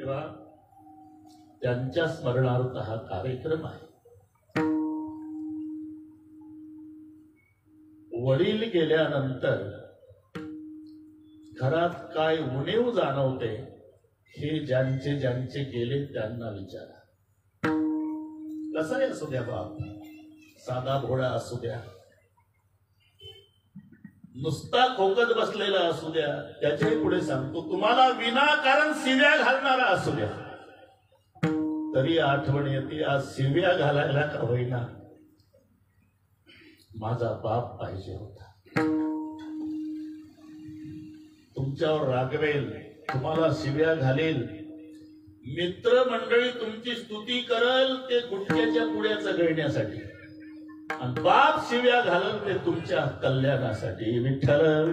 तेव्हा त्यांच्या स्मरणार्थ हा कार्यक्रम आहे. वडील गेल्यानंतर घरात काय उणीव जाणवते हे ज्यांचे ज्यांचे गेले त्यांना विचारा. कसाही असू द्या बाप, साधा भोळा असू द्या, नुसता खोकत बसलेला असू द्या, त्याच्याही पुढे सांगतो तुम्हाला विनाकारण शिव्या घालणारा असू द्या, तरी आठवण येते आज शिव्या घालायला का होईना माझा बाप पाहिजे होता. तुमच्यावर रागवेल, तुम्हाला शिव्या घालेल, मित्रमंडळी तुमची स्तुती करल ते गुटख्याच्या पुड्याचं गळण्यासाठी, आणि बाप शिव्या घालल ते तुमच्या कल्याणासाठी. विठ्ठल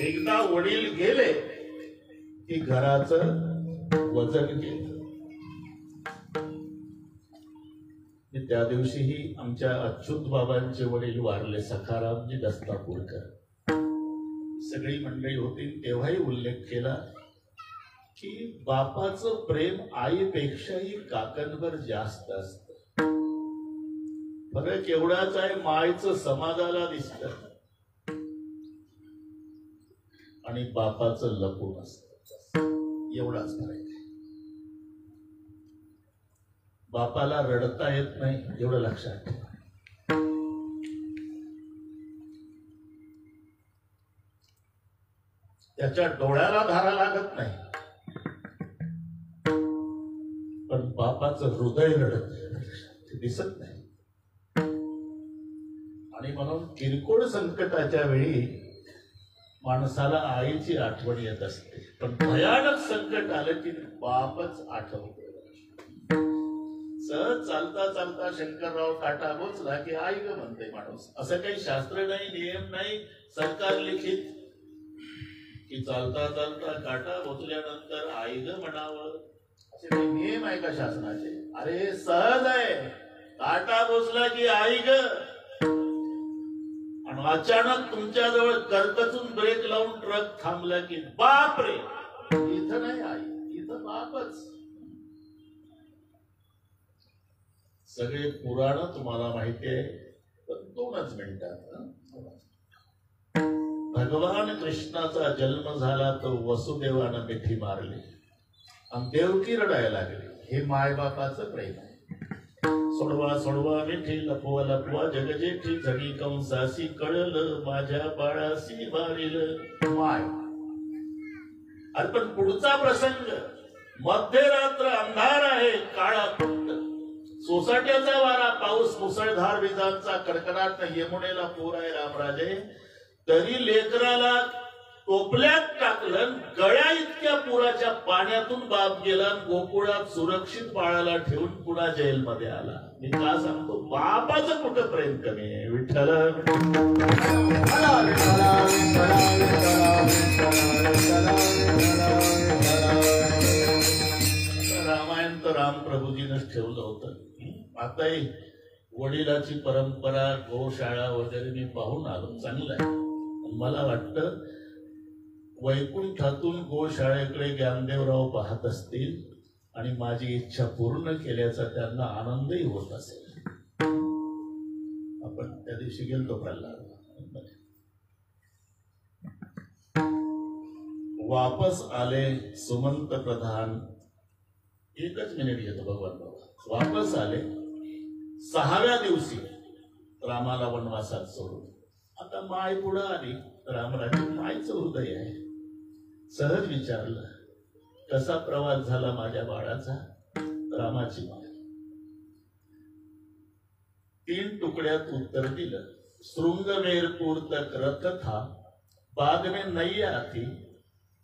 एकदा वडील गेले की घराचं वजन गेलं. त्या दिवशीही आमच्या अच्युत बाबांचे वडील वारले, सखारामजी दस्तापूरकर. सगळी मंडळी होती, तेव्हाही उल्लेख केला की बापाचं प्रेम आईपेक्षाही काकणभर जास्त असतं. फरक एवढाच आहे, मायचं समाजाला दिसतं आणि बापाचं लपून असतं, एवढाच फरक आहे. बापाला रडता येत नाही एवढं लक्षात ठेवा. त्याच्या डोळ्याला धारा लागत नाही, पण बापाचं हृदय रडत ते दिसत नाही. आणि म्हणून किरकोळ संकटाच्या वेळी माणसाला आईची आठवण येत असते, पण भयानक संकट आलं की बापच आठवतो. सहज चालता चालता शंकरराव काटा बोचला की आई ग म्हणते माणूस. असं काही शास्त्र नाही, नियम नाही, सरकार लिखित की चालता चालता काटा बोचल्यानंतर आई ग म्हणावं असे काही नियम आहे का शासनाचे? अरे सहज आहे, काटा बोचला की आई ग, आणि अचानक तुमच्याजवळ करकचून ब्रेक लावून ट्रक थांबला की बाप रे, इथं नाही आई, इथं बापच. सगळे पुराण तुम्हाला माहिती आहे, पण 2च मिनिटात. भगवान कृष्णाचा जन्म झाला तर वसुदेवानं मिठी मारली आणि देवकी रडायला लागली. हे मायबापाचं प्रेम आहे. सोडवा सोडवा मिठी, लपवा लपवा जगजेठी, झगी कंसासी कळलं माझ्या बाळासी मारिल माय. अरे पण पुढचा प्रसंग, मध्यरात्र अंधार आहे, काळा कुंड, सोसाट्याचा वारा, पाऊस, मुसळधार विजांचा कडकडाट, यमुनेला पूर आहे रामराजे, तरी लेकराला टोपल्यात टाकलं, गळ्या इतक्या पुराच्या पाण्यातून बाप गेला, गोकुळात सुरक्षित बाळाला ठेवून पुन्हा जेलमध्ये आला. मी का सांगतो, बापाचं कुठं प्रेम कमी आहे. विठ्ठल रामायण तर रामप्रभूजीनंच ठेवलं होतं. आताही वडिलाची परंपरा, गोशाळा वगैरे मी पाहून आलो, चांगलं आहे. मला वाटतं वैकुंठातून गोशाळेकडे ज्ञानदेवराव पाहत असतील आणि माझी इच्छा पूर्ण केल्याचा त्यांना आनंदही होत असेल. आपण त्या दिवशी गेलो प्रल्हाद, वापस आले सुमंत प्रधान. 1च मिनिट घेतो भगवान बाबा. वापस आले 6व्या दिवशी रामाला वनवासात सोडून. आता माय पुढे आली, रामराजे मायचं हृदय आहे. सहज विचारलं, कसा प्रवास झाला माझ्या बाळाचा? रामाची माय 3 तुकड्यात उत्तर दिलं. श्रृंगमेरपुर तक रथ था, बाद में नैया थी,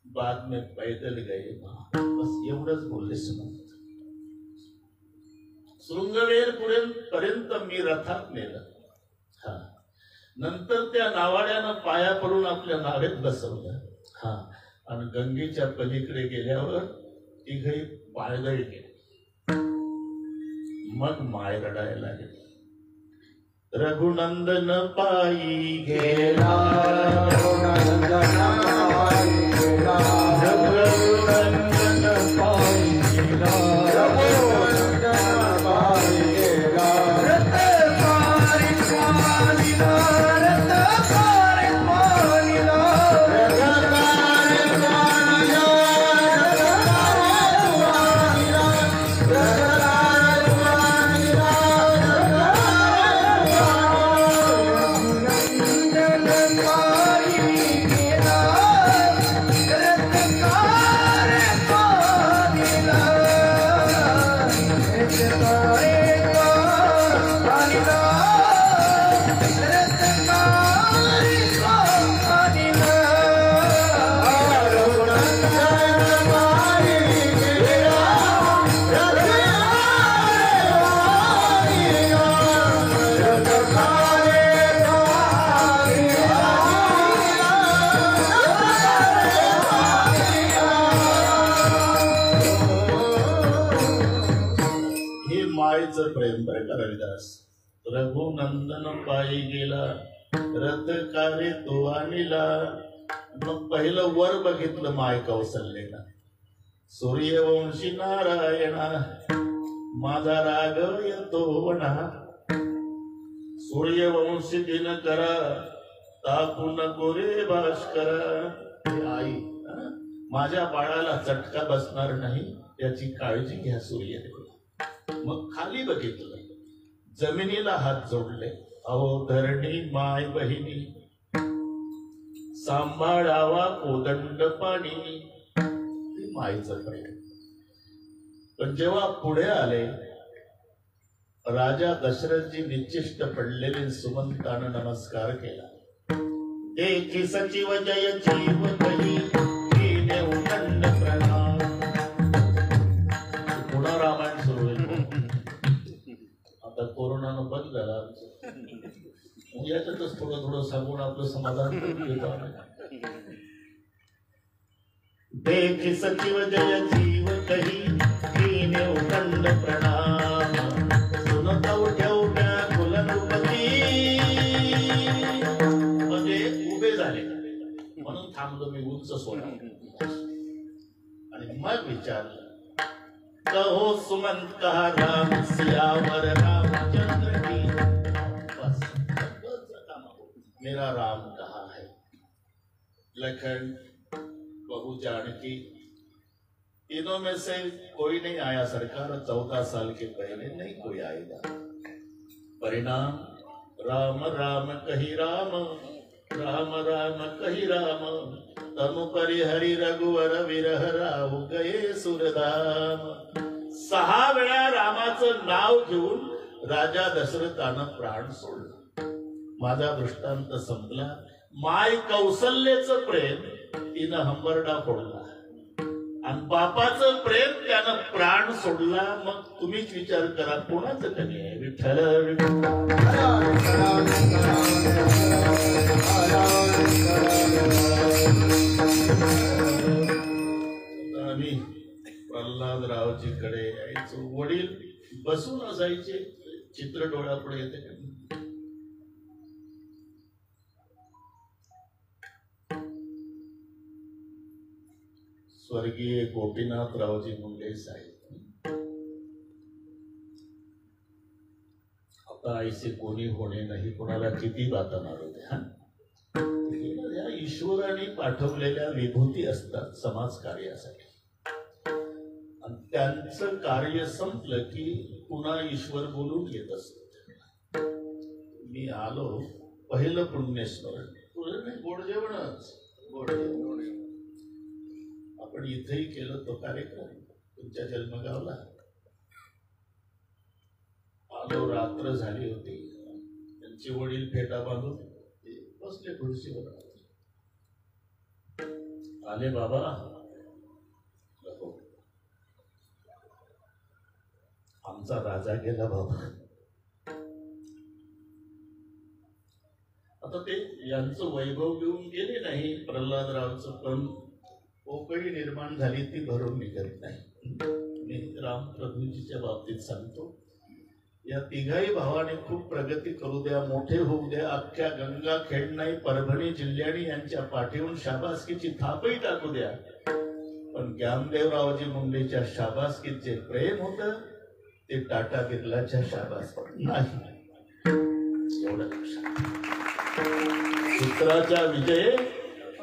बाद में पैदल गए. बस एवढंच बोलले सुमंत. श्रृंगवेर पर्यंत मी रथात नेलं. हा, नंतर त्या नावाड्यानं पाया पडून आपल्या नावेत बसवलं. हा, आणि गंगेच्या पलीकडे गेल्यावर तिघही पायदळी गेले. मग माय रडायला लागली. रघुनंदन पायी गेला, रघुनंदन पायी गेला, रघुनंदन पायी गेला, रघुनंदन पायी गेला, रथ पारी पालिला, रथ पारी पालिला, रथ पारी पालिला, मायेचं प्रेम बरं का रविदास. रघुनंदन पायी गेला, रथ कारे तो आणला. मग पहिलं वर बघितलं माय कौसल्याला, सूर्यवंशी नारायणा माझा राघव येतो वना. सूर्यवंशी दिन करा तापू नको रे भास्करा. आई माझ्या बाळाला चटका बसणार नाही याची काळजी घ्या सूर्यदेव. मग खाली बघितलं, जमिनीला हात जोडले, अहो धरणी माय बहिणी सांभाळावा कोदंड पाणी. माईचं प्रेम. पण जेव्हा पुढे आले, राजा दशरथजी निश्चिष्ट पडलेले सुमंतानं नमस्कार केला. देखी सचिव जय जीव कही कीने उदंड प्रणाम. पुन्हा रामायण सुरू आहे. आता कोरोनानं बंद झाला, याच्यातच थोडं थोडं सांगून आपलं समाधान करून घेतो आम्ही. देखी सचिव जय जीव कही कीने उदंड प्रणाम. सुनता उठ्या उठ्या कुलनृपती. म्हणजे उभे झाले म्हणून थांबलो मी उंच सोडा. आणि मग विचारलं, कहो सुमंत कहा राम सियावर रामचंद्र की. बस मेरा राम कहा है. लखन बहु जानकी तीनों में से कोई नहीं आया सरकार. 14 साल के पहले नहीं कोई आएगा. परिणाम राम राम कही राम, राम राम कही राम. तनु परिहरि रघुवर विरह राहु गये सुरधाम. 6 वेळा रामाचं नाव घेऊन राजा दशरथानं प्राण सोडला. माझा दृष्टांत संपला. माय कौसल्याचं प्रेम तिनं हंबरडा फोडला आणि बापाचं प्रेम त्यानं प्राण सोडला. मग तुम्हीच विचार करा कोणाचं कमी आहे. विठ्ठल आम्ही प्रल्हादरावजीकडे यायचो. वडील बसून असायचे, चित्र डोळ्यापुढे येते. स्वर्गीय गोपीनाथरावजी मुंडे साहेब. आता ऐसे कोणी होणे नाही, कोणाला किती बाता मारू द्या. या ईश्वराने पाठवलेल्या विभूती असतात समाज कार्यासाठी. आणि त्यांचं कार्य संपलं की पुन्हा ईश्वर बोलून येत असत. मी आलो, पहिलं पुण्यस्मरण तुझं नाही, गोड जेवणच. गोड जेवण आपण इथेही केलं तो कार्यक्रम तुमच्या जन्मगावला. आलो, रात्र झाली होती. त्यांचे वडील फेटा बांधून बसले खुर्चीवर. आले बाबा. आमचा राजा गेला बाबा. आता ते यांचं वैभव घेऊन गेले नाही प्रल्हादरावचं, पण पोकळी निर्माण झाली ती भरून निघत नाही. मी रामप्रभूजीच्या बाबतीत सांगतो, या तिघाही भावाने खूप प्रगती करू द्या, मोठे होऊ द्या, अख्ख्या गंगाखेड नाही परभणी जिल्ह्याने यांच्या पाठीहून शाबासकीची थापही टाकू द्या. पण ज्ञानदेवरावजी मुंडेच्या शाबासकीत जे प्रेम होतं ते टाटा बिर्लाच्या शाबासकीत नाही. एवढं लक्षात. पुत्राचा विजय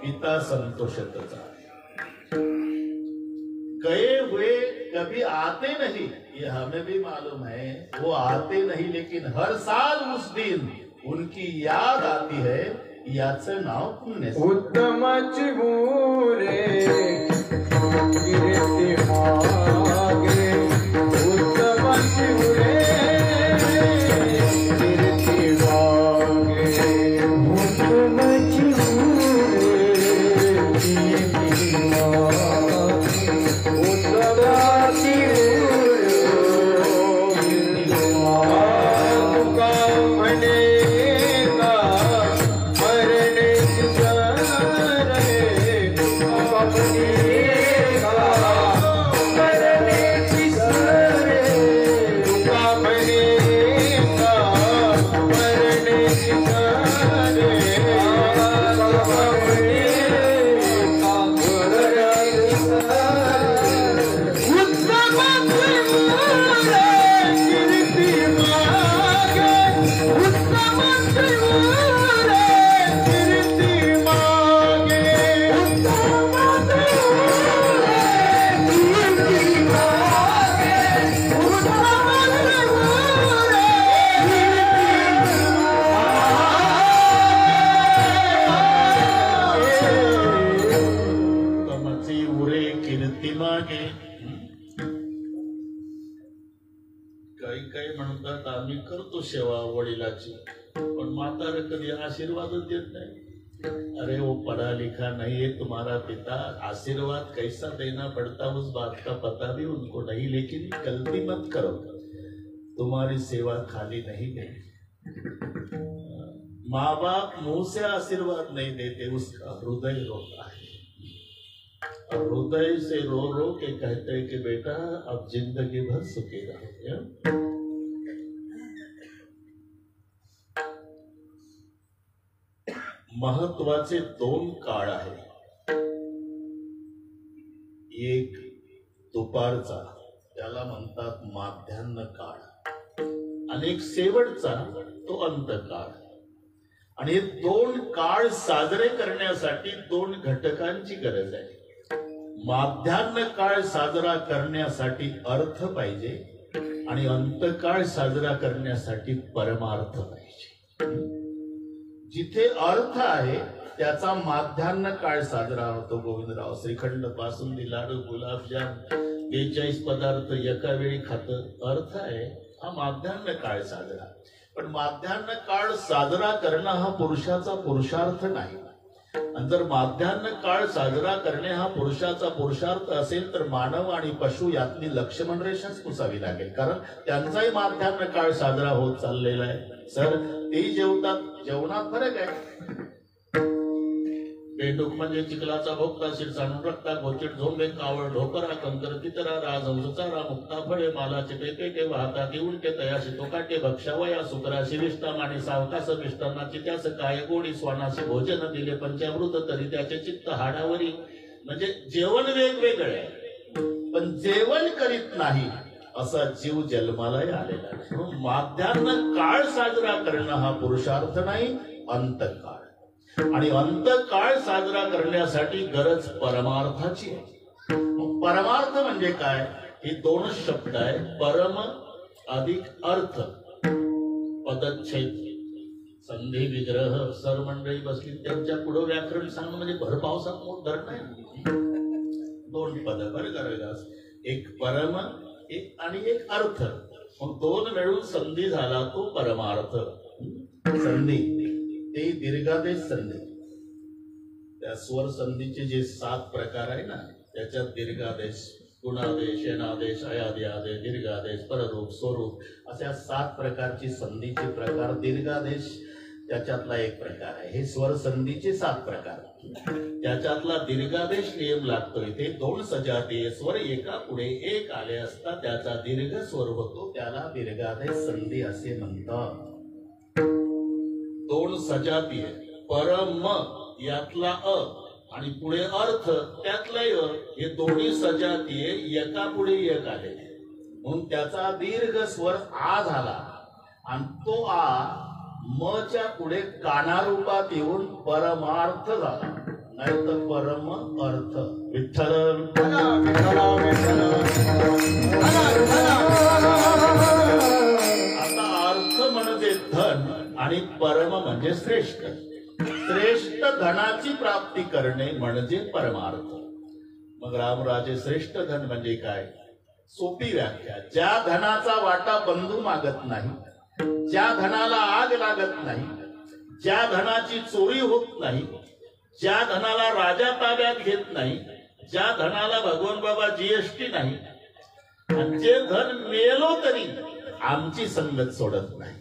पिता संतोषतचा. गए हुए कभी आते नहीं, ये हमें भी मालूम है. वो आते नहीं लेकिन हर साल उस दिन उनकी याद आती है. याचं नाव पुण्य. उत्तमाची मुरे कीर्ती मागे, उत्तमाची मुरे कीर्ती मागे, उत्तमाची मुरे कीर्ती मागे, उत्तमाची सेवा वडिलाची, पण म्हातारे कधी आशीर्वादच देत नाही. अरे वो पढ़ा लिखा नहीं है तुम्हारा पिता, आशीर्वाद कैसा देना पड़ता उस बात का पता भी उनको नहीं. लेकिन गलती मत करो, तुम्हारी सेवा खाली नहीं गई. माँ बाप मुंह से आशीर्वाद नहीं देते, उसका हृदय रोता है. और हृदय से रो रो के कहते हैं कि बेटा अब जिंदगी भर सुखी रहो. महत्वाचे दोन काळ आहेत. एक दुपारचा, त्याला म्हणतात माध्यान्ह काळ, आणि एक शेवटचा तो अंतकाळ. आणि हे दोन काळ साजरे करण्यासाठी दोन घटकांची गरज आहे. माध्यान्ह काळ साजरा करण्यासाठी अर्थ पाहिजे आणि अंतकाळ साजरा करण्यासाठी परमार्थ पाहिजे. जिथे अर्थ आहे त्याचा माध्यान्ह काळ साजरा होतो. गोविंदराव श्रीखंड पासून लाडू गुलाबजाम 42 पदार्थ एका वेळी खातं. अर्थ आहे हा माध्यान्ह काळ साजरा. पण माध्यान्ह काळ साजरा करणं हा पुरुषाचा पुरुषार्थ नाही. आणि जर माध्यान्ह काळ साजरा करणे हा पुरुषाचा पुरुषार्थ असेल तर मानव आणि पशु यातली लक्ष्मण रेषाच पुसावी लागेल. कारण त्यांचाही माध्यान्ह काळ साजरा होत चाललेला आहे. सर ते जेवतात, जेवणात फरक आहे. बेडूक म्हणजे चिखलाचा भोगता, शिरसाणून रक्ता, गोचिट झोंबे, कावळ, ढोकरा, कंकर, तितरा, राजहंसचारा, मुक्ता फळे, मालाचे पेटे वाहता, उलटे तयाशी तोकाटे, भक्षावया, सुकराशी विष्टम आणि सावकास विष्टमाची त्यास काय गोडी, स्वानाशी भोजन दिले पंचामृत तरी त्याचे चित्त हाडावरी. म्हणजे जेवण वेगवेगळे आहे, पण जेवण करीत नाही असा जीव जन्मालाही आलेला नाही. माध्यान्ह काळ साजरा करणं हा पुरुषार्थ नाही, अंतकाळ. आणि अंतकाळ साजरा करण्यासाठी गरज परमार्थाची आहे. परमार्थ म्हणजे काय? हे दोनच शब्द आहे, परम अधिक अर्थ. पदच्छेद, संधी, विग्रह. सर मंडळी बसली त्यांच्या पुढे व्याकरण सांगणं म्हणजे भर पावसात मोठ धरण नाही. दोन पद बरं करायला, एक परम एक आणि एक अर्थ. मग दोन मिळून संधी झाला तो परमार्थ. संधी ते दीर्घादेश संधी. त्या स्वर संधीचे जे 7 प्रकार आहे ना, त्याच्यात दीर्घादेश, गुणादेश, यनादेश, अयादी आदेश, दीर्घादेश, पररूप, स्वरूप अशा 7 प्रकारची संधीचे प्रकार. दीर्घादेश त्याच्यातला एक प्रकार आहे. हे स्वर संधीचे 7 प्रकार. त्याच्यातला दीर्घादेश नियम लागतो. इथे 2 सजातीय स्वर एका पुढे एक आले असता त्याचा दीर्घ स्वर होतो, त्याला दीर्घादेश संधी असे म्हणतात. 2 सजातीय परम यातला अ आणि पुढे अर्थ त्यातला य, हे दोन्ही सजातीय एका पुढे एक आले म्हणून त्याचा दीर्घ स्वर आ झाला आणि तो आ म च्या पुढे कानारूपात येऊन परमार्थ झाला, नाही तर परम अर्थ. विठ्ठल आता अर्थ म्हणजे धन आणि परम म्हणजे श्रेष्ठ. श्रेष्ठ धनाची प्राप्ती करणे म्हणजे परमार्थ. मग रामराजे श्रेष्ठ धन म्हणजे काय? सोपी व्याख्या. ज्या धनाचा वाटा बंधू मागत नाही, ज्या धनाला आग लागत नाही, ज्या धनाची चोरी होत नाही, ज्या धनाला राजा ताब्यात घेत नाही, ज्या धनाला भगवान बाबा जीएसटी नाही, आणि जे धन मेलो तरी आमची संगत सोडत नाही.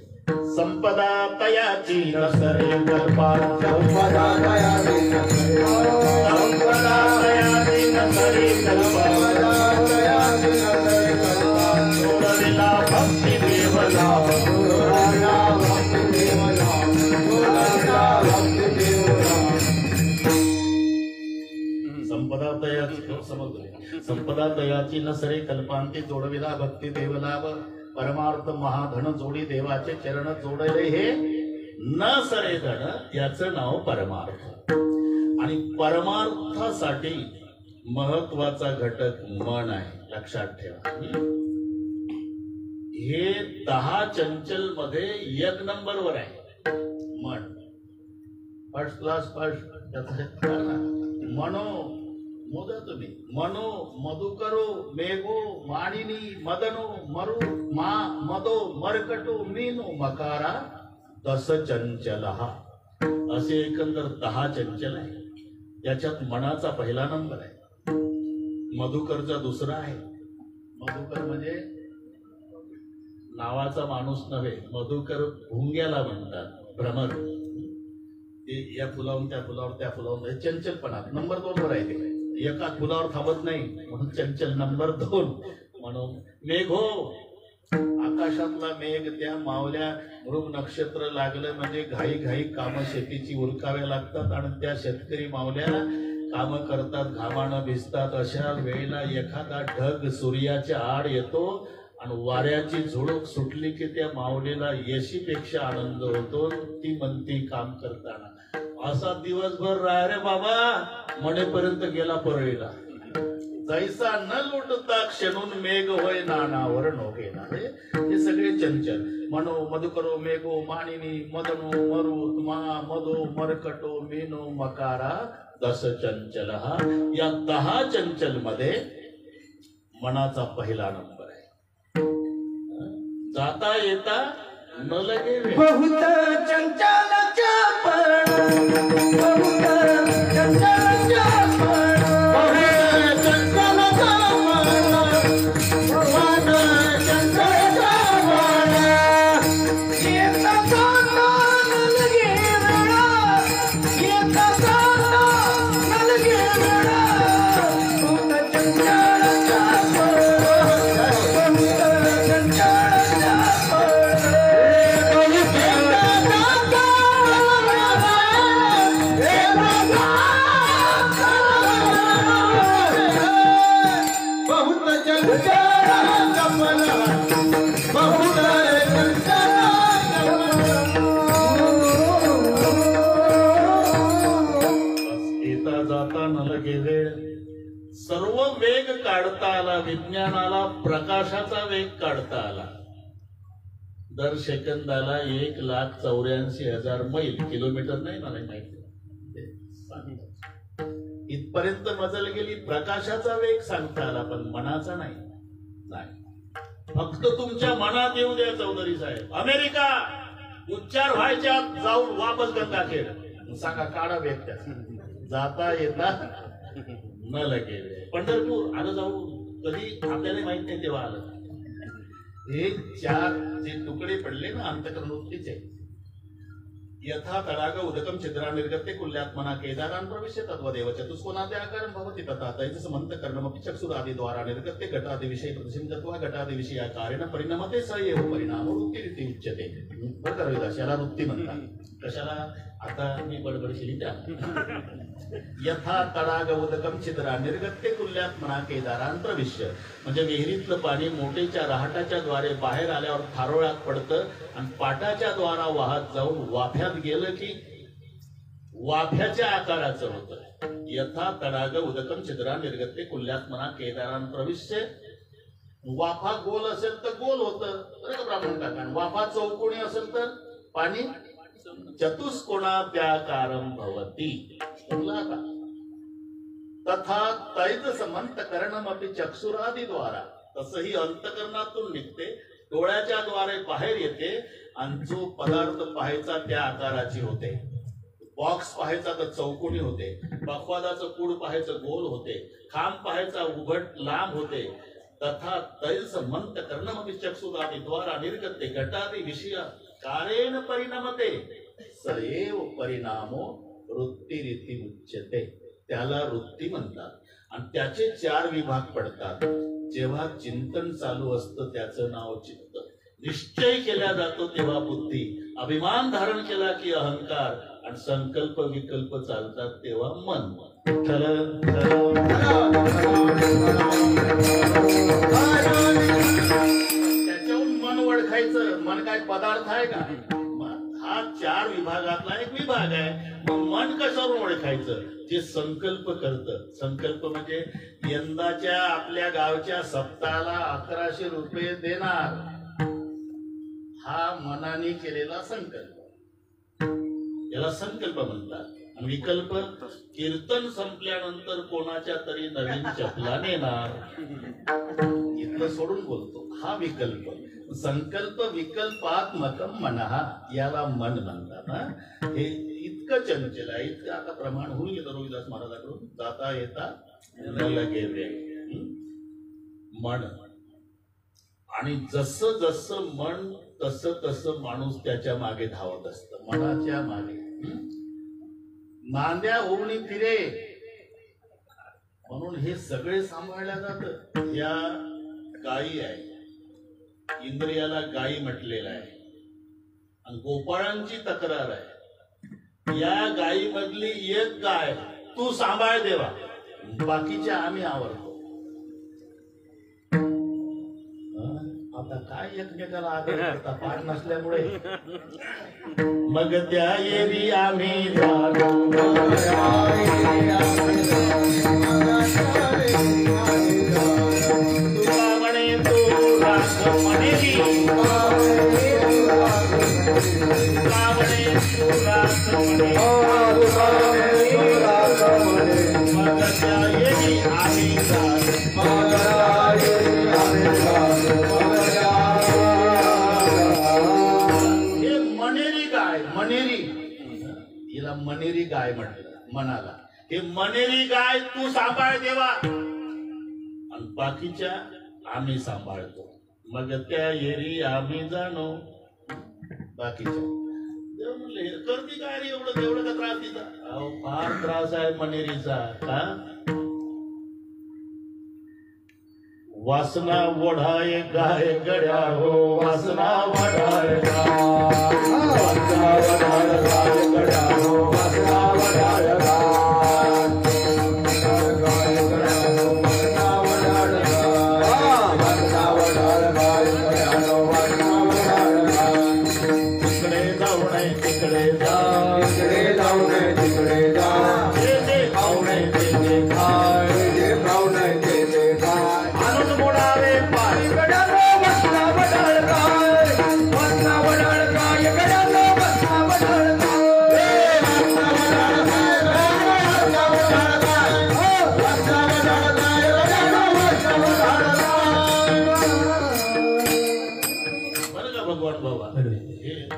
संपदा तयाची नसरे कल्पा, संपदा तयाची नसरे कल्पा, सोडविला भक्ती देवला, संपदा तयाची समजले. संपदा तयाची नसरे कल्पांती जोडविला भक्ती देवलाभ, परमार्थ महाधन जोडी देवाचे चरण जोडले हे न सरे धन, याचं नाव परमार्थ. आणि परमार्थासाठी महत्वाचा घटक मन आहे, लक्षात ठेवा. हे 10 चंचल मध्ये 1 नंबरवर आहे मन. First class first. मनो मोद तुम्ही मनो मधुकरो मेघो माणिनी मदनो मरु मा मदो मरकटो मीनो मकारा 10 चंचल. असे एकंदर 10 चंचल आहे. याच्यात मनाचा पहिला नंबर आहे, मधुकरचा दुसरा आहे. मधुकर म्हणजे नावाचा माणूस नव्हे, मधुकर भुंग्याला म्हणतात, भ्रमर. ते या फुलावून त्या फुलावर त्या फुलावून चंचलपणा नंबर 2 वर आहे. ते एका फुलावर थांबत नाही म्हणून चंचल नंबर 2. म्हणून मेघो, आकाशातला मेघ, त्या मावल्या मृग नक्षत्र लागलं म्हणजे घाई घाई काम शेतीची उरकाव्या लागतात आणि त्या शेतकरी मावल्या काम करतात, घामानं भिजतात. अशा वेळेला एखादा ढग सूर्याच्या आड येतो आणि वाऱ्याची झुळूक सुटली की त्या माऊलीला यशीपेक्षा आनंद होतो. ती म्हणती काम करताना, असा दिवसभर राह रे बाबा, मनेपर्यंत गेला परळीला. जैसा न लुटता क्षणून मेघ होय नानावर नोगेना. हे सगळे चंचल. मनो मधुकरो मेघो मानिनी मदनो मरु मा मदो मरकटो मीनो मकारा 10 चंचल. या 10 चंचल मध्ये मनाचा पहिला नंबर आहे. जाता येता न लगे बहुत चंचल चापण, बहुत चंचल चापण, बहुत चंचल चापण, बहुत चंचल चापण. येता जाता न लगे वेळा, येता जाता न लगे वेळा. बहुत चंचल चापण, बहुत चंचल चापण. येता जाता न लगे वेळ. सर्व वेग काढता आला. विज्ञानाला प्रकाशाचा वेग काढता आला. दर सेकंदाला 1,84,000 मैल, किलोमीटर नाही मला माहिती, इथपर्यंत मजल गेली. प्रकाशाचा वेग सांगता आला पण मनाचा नाही. फक्त तुमच्या मनात येऊ द्या चौधरी साहेब. अमेरिका उच्चार व्हायच्या जाऊन वापस गंगाखेड सांगा, काढा वेग त्याचा. जाता येता न लगे. पंढरपूर आलं जाऊन, कधी आपल्याला माहित नाही तेव्हा आलं. हे 4 जे तुकडे पडले ना अंतकरण वृत्तीचे, यथा तडाग उदकम छिद्रा निर्गते कुल्यात्मना केदारान प्रविश्य तद्वदेव चतुष्कोणादि आकारं भवति तथा तैजसमन्त कर्णमपि चक्षुरादि द्वारा निर्गते घटादि विषय प्रतिसिंधत्वा घटादि विषय आकारेण परिणमते स एव परिणामो वृत्तिरिति उच्यते. बरं रविदास याला वृत्ती म्हणतात. कशाला? आता मी बडबड केली त्या. यथा तडाग उदकम छिद्रा निर्गते कुल्यात्मना केदारान प्रविश्य म्हणजे विहिरीतलं पाणी मोठेच्या रहाटाच्या द्वारे बाहेर आल्यावर थारोळ्यात पडतं आणि पाटाच्या द्वारा वाहत जाऊन वाफ्यात गेलं की वाफ्याच्या आकाराचं होतं. यथा तडाग उदकम छिद्रा निर्गते कुल्यात्मना केदारान प्रविश्य. वाफा गोल असेल तर गोल होतं बरं का ब्राह्मण काका. वाफा चौकोनी असेल तर पाणी चतुष्कोणाद्याकारं भवति. तथा तैजसमंतकरणमपि चक्षुरादि द्वारा तसही अंतकरणातून निघते डोळ्याच्या द्वारे बाहेर येते आणि जो पदार्थ पाहायचा त्या आकाराची होते. बॉक्स पाहायचा तर चौकोनी होते, पक्वादाचं कूड पाहायचं गोल होते, खांब पाहायचा उघड लांब होते. तथा तैजसमंतकरणमपि चक्षुरादि द्वारा निर्गते घटादि विषय कारेण परिणमते स एव परिणामो वृत्तिरिति उच्यते. त्याला वृत्ती म्हणतात आणि त्याचे 4 विभाग पडतात. जेव्हा चिंतन चालू असतं त्याचं नाव चित्त. निश्चय केला जातो तेव्हा बुद्धी. अभिमान धारण केला की अहंकार आणि संकल्प विकल्प चालतात तेव्हा मन. त्याच्याहून मन ओळखायचं. मन काय पदार्थ आहे का? हा 4 विभागातला एक विभाग आहे. मग मन कशावरून ओळखायचं? जे संकल्प करतं. संकल्प म्हणजे यंदाच्या आपल्या गावच्या सप्ताहाला 1100 रुपये देणार हा मनाने केलेला संकल्प. याला संकल्प म्हणतात. आणि विकल्प कीर्तन संपल्यानंतर कोणाच्या तरी नवीन चपला नेणार इथलं सोडून बोलतो. हा विकल्प. संकल्प विकल्पात्मकम मनः याला मन म्हणतात. हे इतकं चंचल आहे, इतकं आता प्रमाण होऊन गेलं रोहिदास महाराजांकडून. जाता येता गेले मन. आणि जसं जसं मन तसं तसं माणूस त्याच्या मागे धावत असतं. मनाच्या मागे. नांद्या होऊन फिरे म्हणून हे सगळे सांभाळल्या जात. या गायी आहे, इंद्रियाला गायी म्हटलेलं आहे. आणि गोपाळांची तक्रार आहे, या गायी मधली एक गाय तू सांभाळ देवा, बाकीच्या आम्ही आवरतो. आता काय एकमेकाला आदर करता पाठ नसल्यामुळे. मग त्या येरी आम्ही तुला म्हणे तू राख म्हणेली, तुला म्हणे तू राख म्हणे. मग त्या येरी आम्ही मनेरी गाय म्हटलं मनाला. हे मनेरी गाय तू सांभाळ देवा आणि बाकीच्या आम्ही सांभाळतो. मग त्या येरी आम्ही जाणो बाकीच्या. देव म्हणले करती काय रे एवढं तेवढं का त्रास तिचा? अहो फार त्रास आहे मनेरीचा. का? वासना ओढाय गाय गड्या हो, वासना ओढाय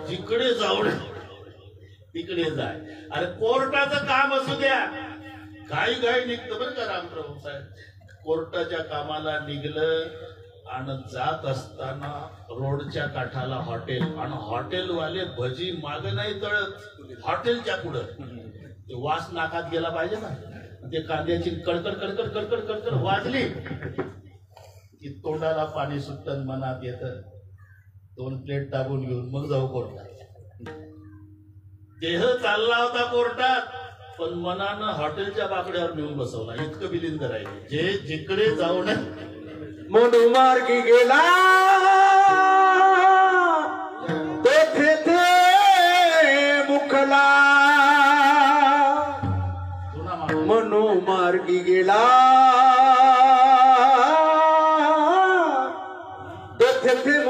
जिकडे जाऊ तिकडे जाय. अरे कोर्टाचं काम असू द्या, घाई घाई निघतं बरं का रामप्रभू साहेब. कोर्टाच्या कामाला निघलं आणि जात असताना रोडच्या काठाला हॉटेल आणि हॉटेलवाले भजी माग नाही तळत हॉटेलच्या पुढं ते वास नाकात गेला पाहिजे ना ते कांद्याची कडकड कडकड कडकड कडकड वाजली की तोंडाला पाणी सुटतं मनात येतं 2 प्लेट दाबून घेऊन मग जाऊ कोर्टात देह चालला होता कोर्टात पण मनानं हॉटेलच्या बाकड्यावर नेऊन बसवला इतकं बिलिंद राहिले जे जिकडे जाऊन म्हणू मार्गी गेला तेथे ते मुखला म्हणू मार्गी गेला तेथे ते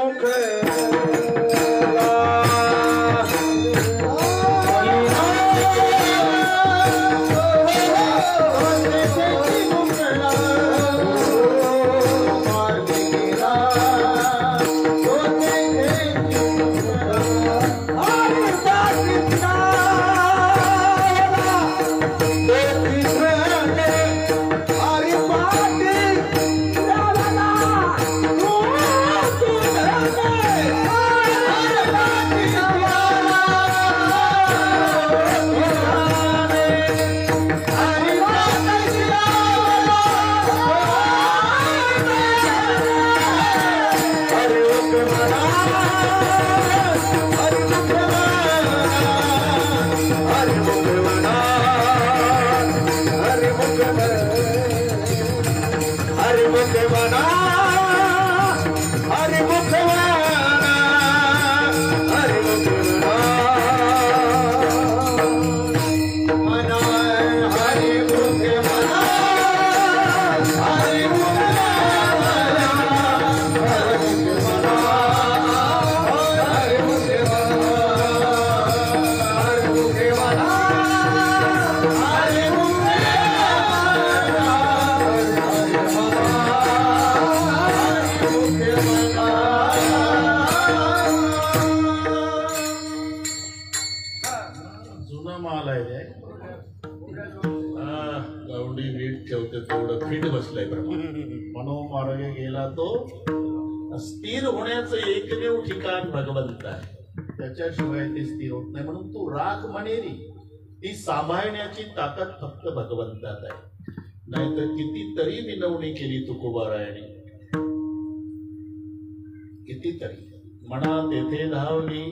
मनोमार्गे गेला तो स्थिर होण्याचं एकमेव ठिकाण भगवंत आहे त्याच्याशिवाय ते स्थिर होत नाही म्हणून तू राख म्हणेरी ती सांभाळण्याची ताकद फक्त भगवंतात आहे नाहीतर कितीतरी विनवणी केली तुकोबारायाने कितीतरी म्हणा तेथे धावली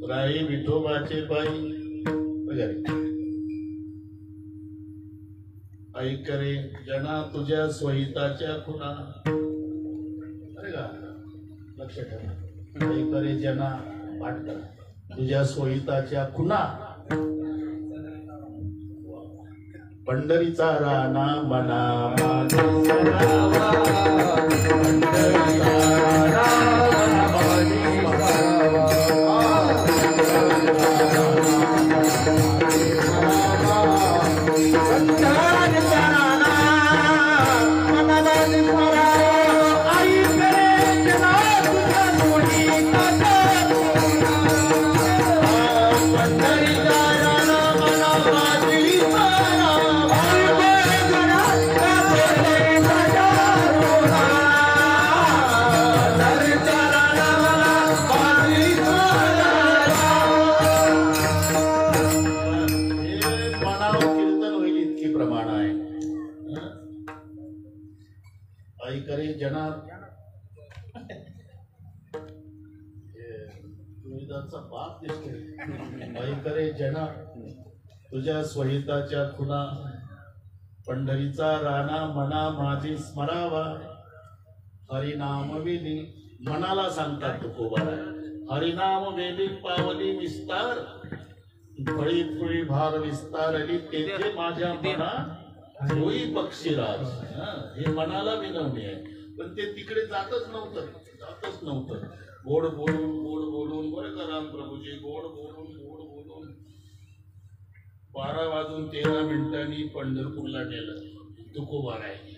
राई विठोबाचे पायी वगैरे ऐकरे जना तुझ्या स्वहिताच्या खुना अरे का लक्ष ठेवा ऐकरे जना पाठ करा तुझ्या स्वहिताच्या खुना पंढरीचा राणा मना बाप दिसतो करे जना तुझ्या स्वहिताच्या खुना पंढरीचा राणा मना माझी स्मरावा हरिनाम वेली मनाला सांगतात तुकोबाराय हरिनाम वेली पावली विस्तार फळी फुळी भार विस्तारली तेथे माझ्या मना होई पक्षीराज हे मनाला विनवणी आहे पण ते तिकडे जातच नव्हतं गोड बोलून बरं का राम प्रभूजी गोड बोलून 12 वाजून 13 मिनिटांनी पंढरपूरला नेलं तुकोबारायाने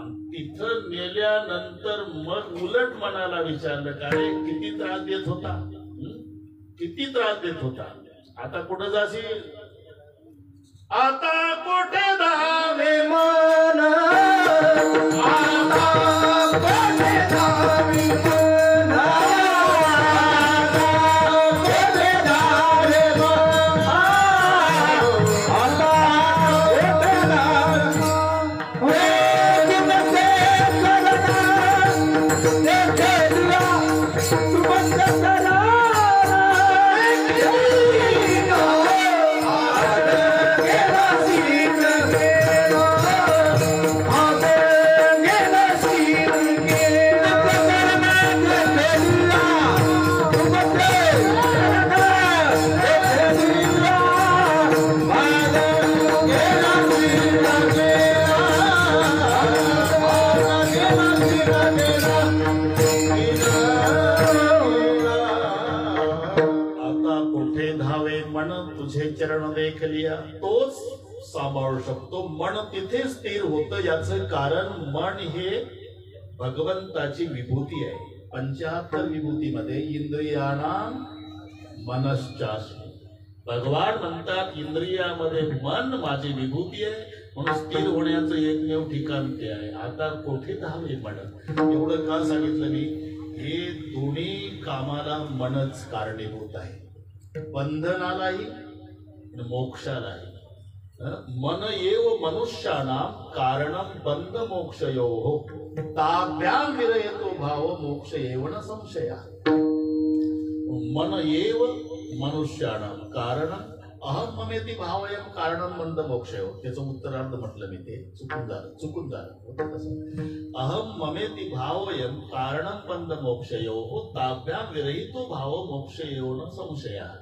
आणि तिथं नेल्यानंतर मग उलट मनाला विचारलं काय किती त्रास देत होता आता कुठं जाशील आता कुठे धावे मन चरण देख लिया तोच सांभाळू शकतो. मन तिथे स्थिर होतं. याचं कारण मन हे भगवंताची विभूती आहे. 75 विभूतीमध्ये इंद्रियाना मनश्चास्मी. भगवान म्हणतात इंद्रियामध्ये मन माझी विभूती आहे म्हणून स्थिर होण्याचं एकमेव ठिकाण ते आहे. आता कोठे धावे मन. एवढं का सांगितलं मी. हे दोन्ही कामाला मनच कारणीभूत आहे. बंधनालाही मोक्षालाही. मन एव मनुष्याणां कारणं बंध मोक्षयोः ताभ्यां विरयतो भाव मोक्ष एव न संशयः. मन एव मनुष्याणां कारणं अहम ममेति भावयं कारणं बंध मोक्षयोः. त्याचं उत्तरार्ध म्हटलं मी ते चुकून झालं अहम ममेति भावयं कारणं बंध मोक्षयोः ताभ्यां विरहितो भाव मोक्ष एव न संशयः.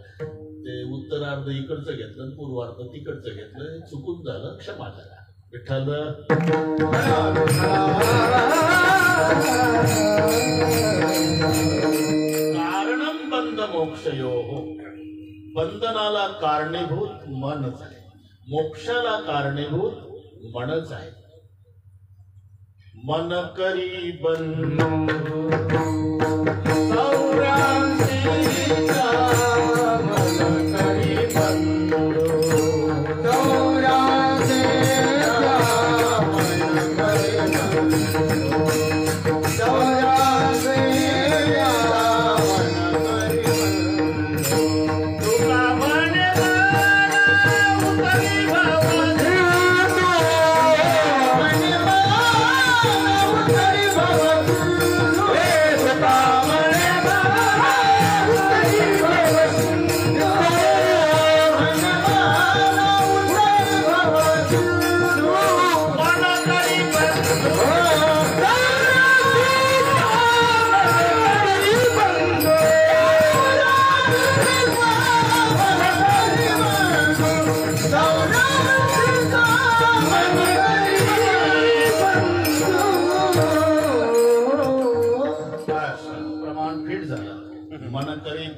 ते उत्तरार्ध इकडचं घेतलं पूर्वार्ध तिकडचं घेतलं. चुकून झालं क्षमा करा. विठ्ठल कारणं बंध मोक्षयोः. बंधनाला कारणीभूत मनच आहे. मोक्षाला कारणीभूत मनच आहे. मन करी बंधू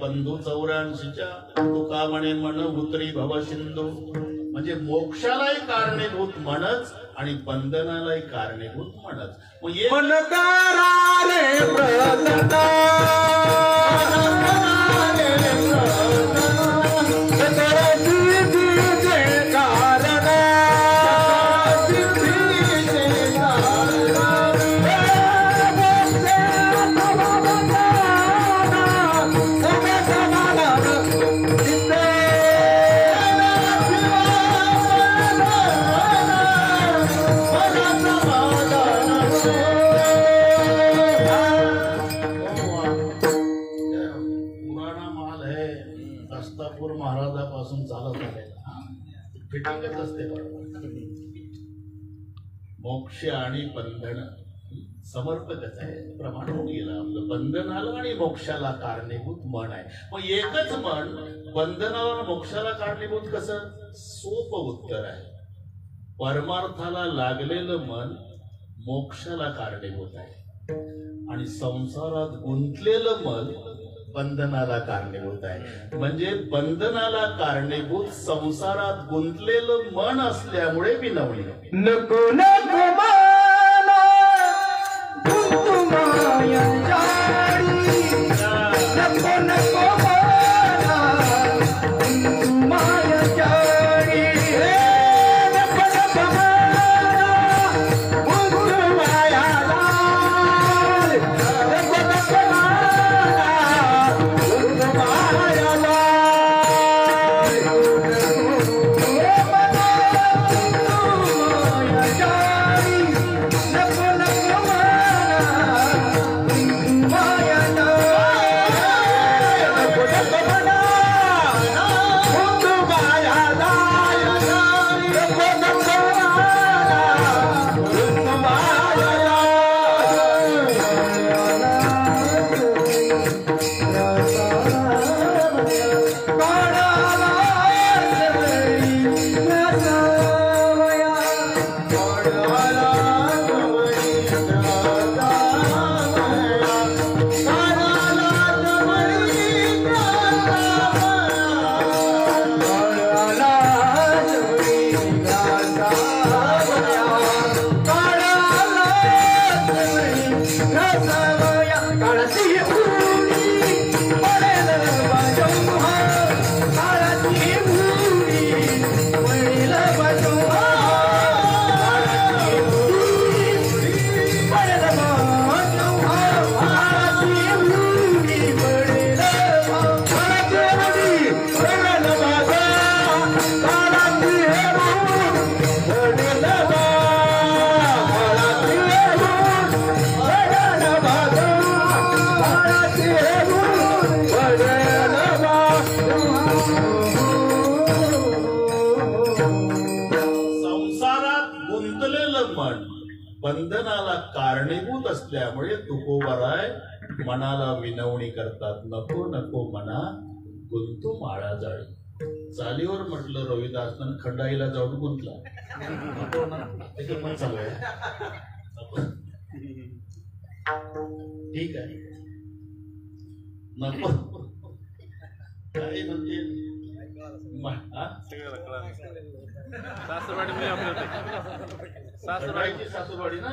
बंधू 84. तुका म्हणे मन उतरी भव सिंधू. म्हणजे मोक्षालाही कारणीभूत मनच आणि बंधनालाही कारणीभूत मनच. मन करा रे प्रसन्न महाराजापासून चालत आलेला फिटिंगच असते. मोक्ष आणि बंधन समर्पकच आहे. प्रमाण होऊन गेलं आपलं. बंधनाला आणि मोक्षाला कारणीभूत मन आहे. मग एकच मन बंधनाला आणि मोक्षाला कारणीभूत कसं. सोपं उत्तर आहे. परमार्थाला लागलेलं मन मोक्षाला कारणीभूत आहे आणि संसारात गुंतलेलं मन बंधनाला कारणीभूत आहे. म्हणजे बंधनाला कारणीभूत संसारात गुंतलेलं मन असल्यामुळे विनवणी. नको नको माना गुंतू माया जाळी. नको नको माना गुंतू माया जाळी. नको नको माना गुंतू बंधनाला कारणीभूत असल्यामुळे तुकोबराय मनाला विनवणी करतात. नको नको मना गुंतू माळा जाळी. चालीवर म्हटलं रविदासन खंडाईला जाऊन गुंतला. नको ना ते पण चालू आहे. ठीक आहे नको काय म्हणते सासूरवाडी ना.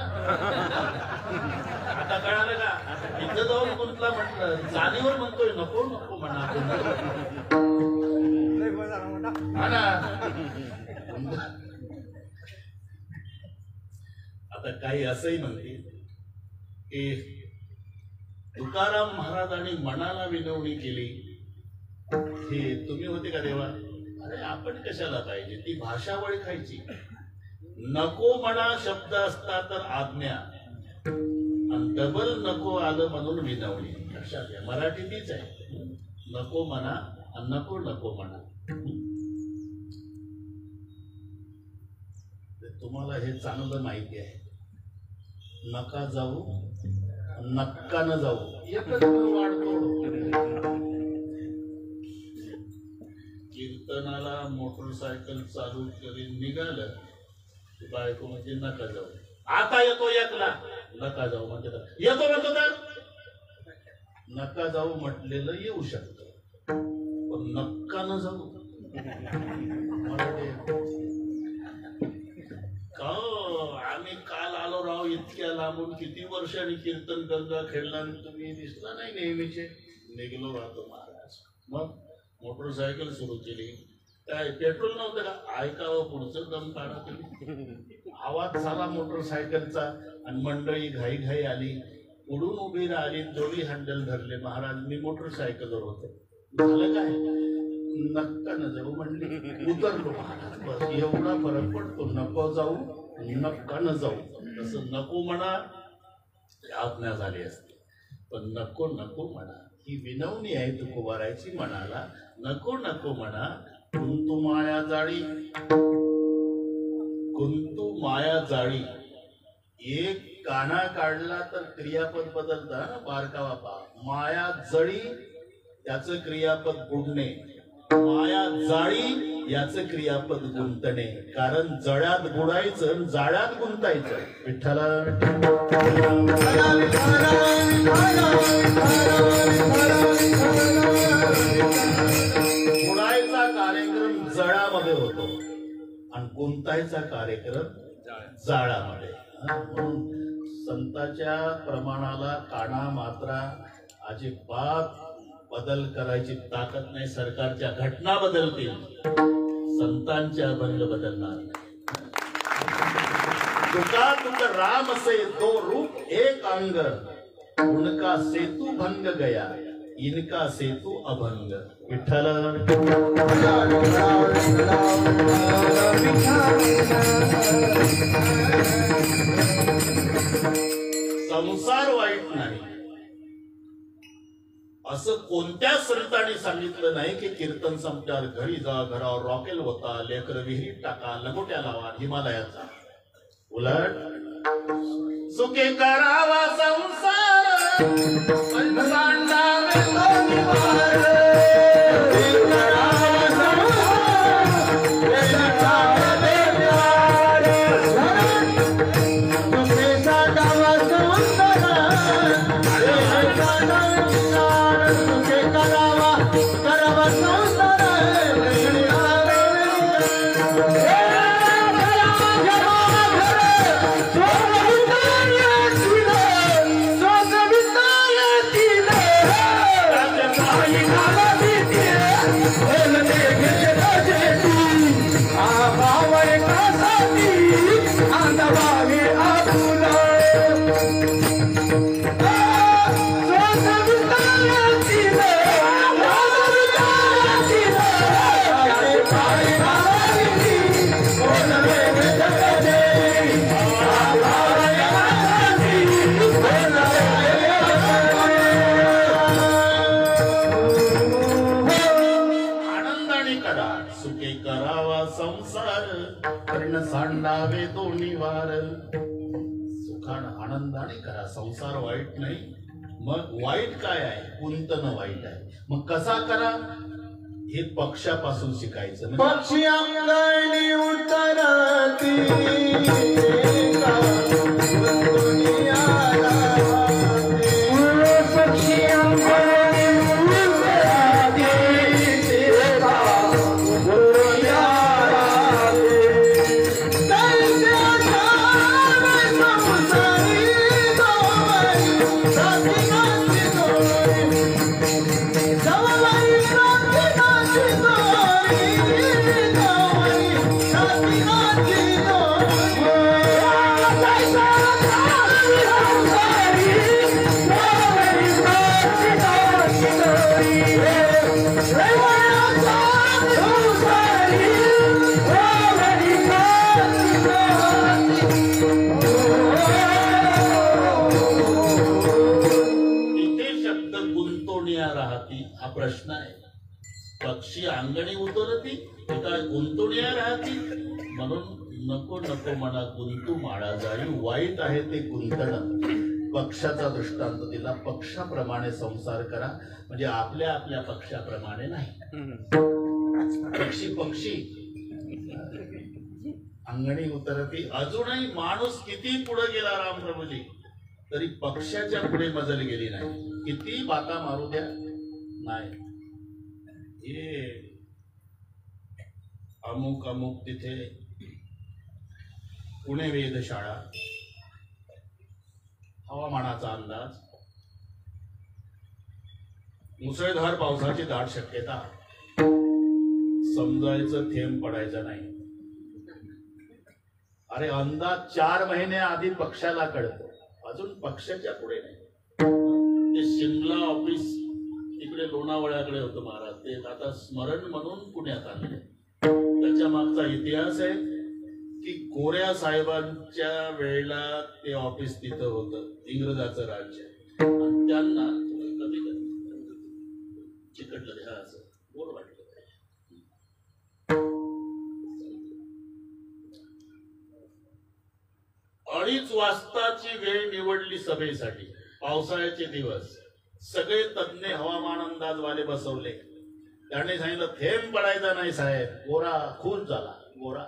आता कळालं का? इथं जाऊन गुंतला म्हटलं जाणीवर म्हणतोय नको नको म्हणा. आता काही असंही म्हणते की तुकाराम महाराजांनी मनाला विनवणी केली. हे तुम्ही होते का देवा? अरे आपण कशाला पाहिजे? ती भाषा ओळखायची. नको म्हणा शब्द असता तर आज्ञा, आणि डबल नको आलं म्हणून विनवणी. लक्षात घ्या, मराठी तीच आहे. नको म्हणा आणि नको नको म्हणा. तुम्हाला हे चांगलं माहिती आहे. नका जाऊ नक्का न जाऊ एकच वाढतो. कीर्तनाला मोटरसायकल चालू करून निघालं की बायको म्हणजे नका जाऊ. आता येतो एकला नका जाऊ म्हणजे येतो म्हणतो तर नका जाऊ म्हटलेलं येऊ शकतं, पण नक्का न जाऊ का? आम्ही काल आलो राव इतक्या लांबून, किती वर्षांनी कीर्तन गंगा खेळला आणि तुम्ही दिसला नाही नेहमीचे. निघलो राहतो महाराज. मग मोटरसायकल सुरू केली. काय पेट्रोल नव्हतं का? ऐकावं पुढचं दम काढा तुम्ही. आवाज झाला मोटरसायकलचा आणि मंडळी घाई घाई आली. उडून उभी राहिली, दोन्ही हँडल धरले. महाराज मी मोटरसायकलवर होतो. झालं काय? नक्का न जाऊ म्हणली. उतरलो महाराज. बस एवढा फरक पडतो. नको जाऊ नक्का न जाऊ. तसं नको म्हणा आज्ञा झाली असते, पण नको नको म्हणा ही विनवणी आहे तुकोबारायची मनाला. नको नको म्हणा कुंतू माया जाळी. कुंतू माया जाळी एक काना काढला तर क्रियापद बदलता ना. बारका बापा माया जळी त्याचं क्रियापद बुडणे, माया जाळी याचं क्रियापद गुंतणे. कारण जळ्यात बुडायचं जाळ्यात गुंतायचं. विठ्ठला बुडायचा कार्यक्रम जळामध्ये होतो आणि गुंतायचा कार्यक्रम जाळामध्ये. म्हणून संतांच्या प्रमाणाला काना मात्रा अजिबात बदल करायची ताकद नाही. सरकारच्या घटना बदलतील, संतांचे अभंग बदलणार नाही. तुका तुक राम से दो रूप एक अंग, उनका सेतु भंग गया इनका सेतु अभंग. विठ्ठल संसार वाईट नाही असं कोणत्या संतांनी सांगितलं नाही की कीर्तन संपल्यावर घरी जा, घरावर रॉकेल होता, लेकर विहिरीत टाका, लगोट्या लावा, हिमालयाचा. उलट सुखे करावा संसार Hey, करा सुखे करावा संसार कर्ण सांडावे दोन्ही वार सुखानं आनंदाने करा संसार वाईट नाही मग वाईट काय आहे गुंतन वाईट आहे मग कसा करा हे पक्षापासून शिकायचं पक्षी अंगणी उतरती पक्षी अंगणी प्रश्न आहे पक्षी अंगणी उतरती ते काय गुंतवण्या राहती म्हणून नको नको म्हणा गुंतू माळा जाई वाईट आहे ते गुंतणं पक्षाचा दृष्टांत दिला पक्षाप्रमाणे संसार करा म्हणजे आपल्या आपल्या पक्षाप्रमाणे नाही पक्षी पक्षी अंगणी उतरती अजूनही माणूस किती पुढे गेला रामप्रभूजी तरी पक्षाच्या पुढे मजल गेली नाही किती बाता मारू द्या नाही हे अमुक अमुक तिथे पुणे वेधशाळा हवामानाचा अंदाज मुसळधार पावसाची दाट शक्यता समजायचं थेंब पडायचं नाही अरे अंदाज 4 महिने आधी पक्षाला कळतो अजून पक्षाच्या पुढे नाही ते शिमला ऑफिस तिकडे लोणावळ्याकडे होतं महाराज ते आता स्मरण म्हणून पुण्यात आणले त्याच्या मागचा इतिहास आहे की गोऱ्या साहेबांच्या वेळेला ते ऑफिस तिथं होतं इंग्रजाचं राज्य आणि त्यांना कधी चिकटलं ह्या असं गोड वाटलं 2:30 वाजताची वेळ निवडली सभेसाठी पावसाळ्याचे दिवस सगळे तज्ञ हवामान अंदाज वाले बसवले त्यांनी सांगितलं थेंब पडायचा नाही साहेब गोरा खून झाला गोरा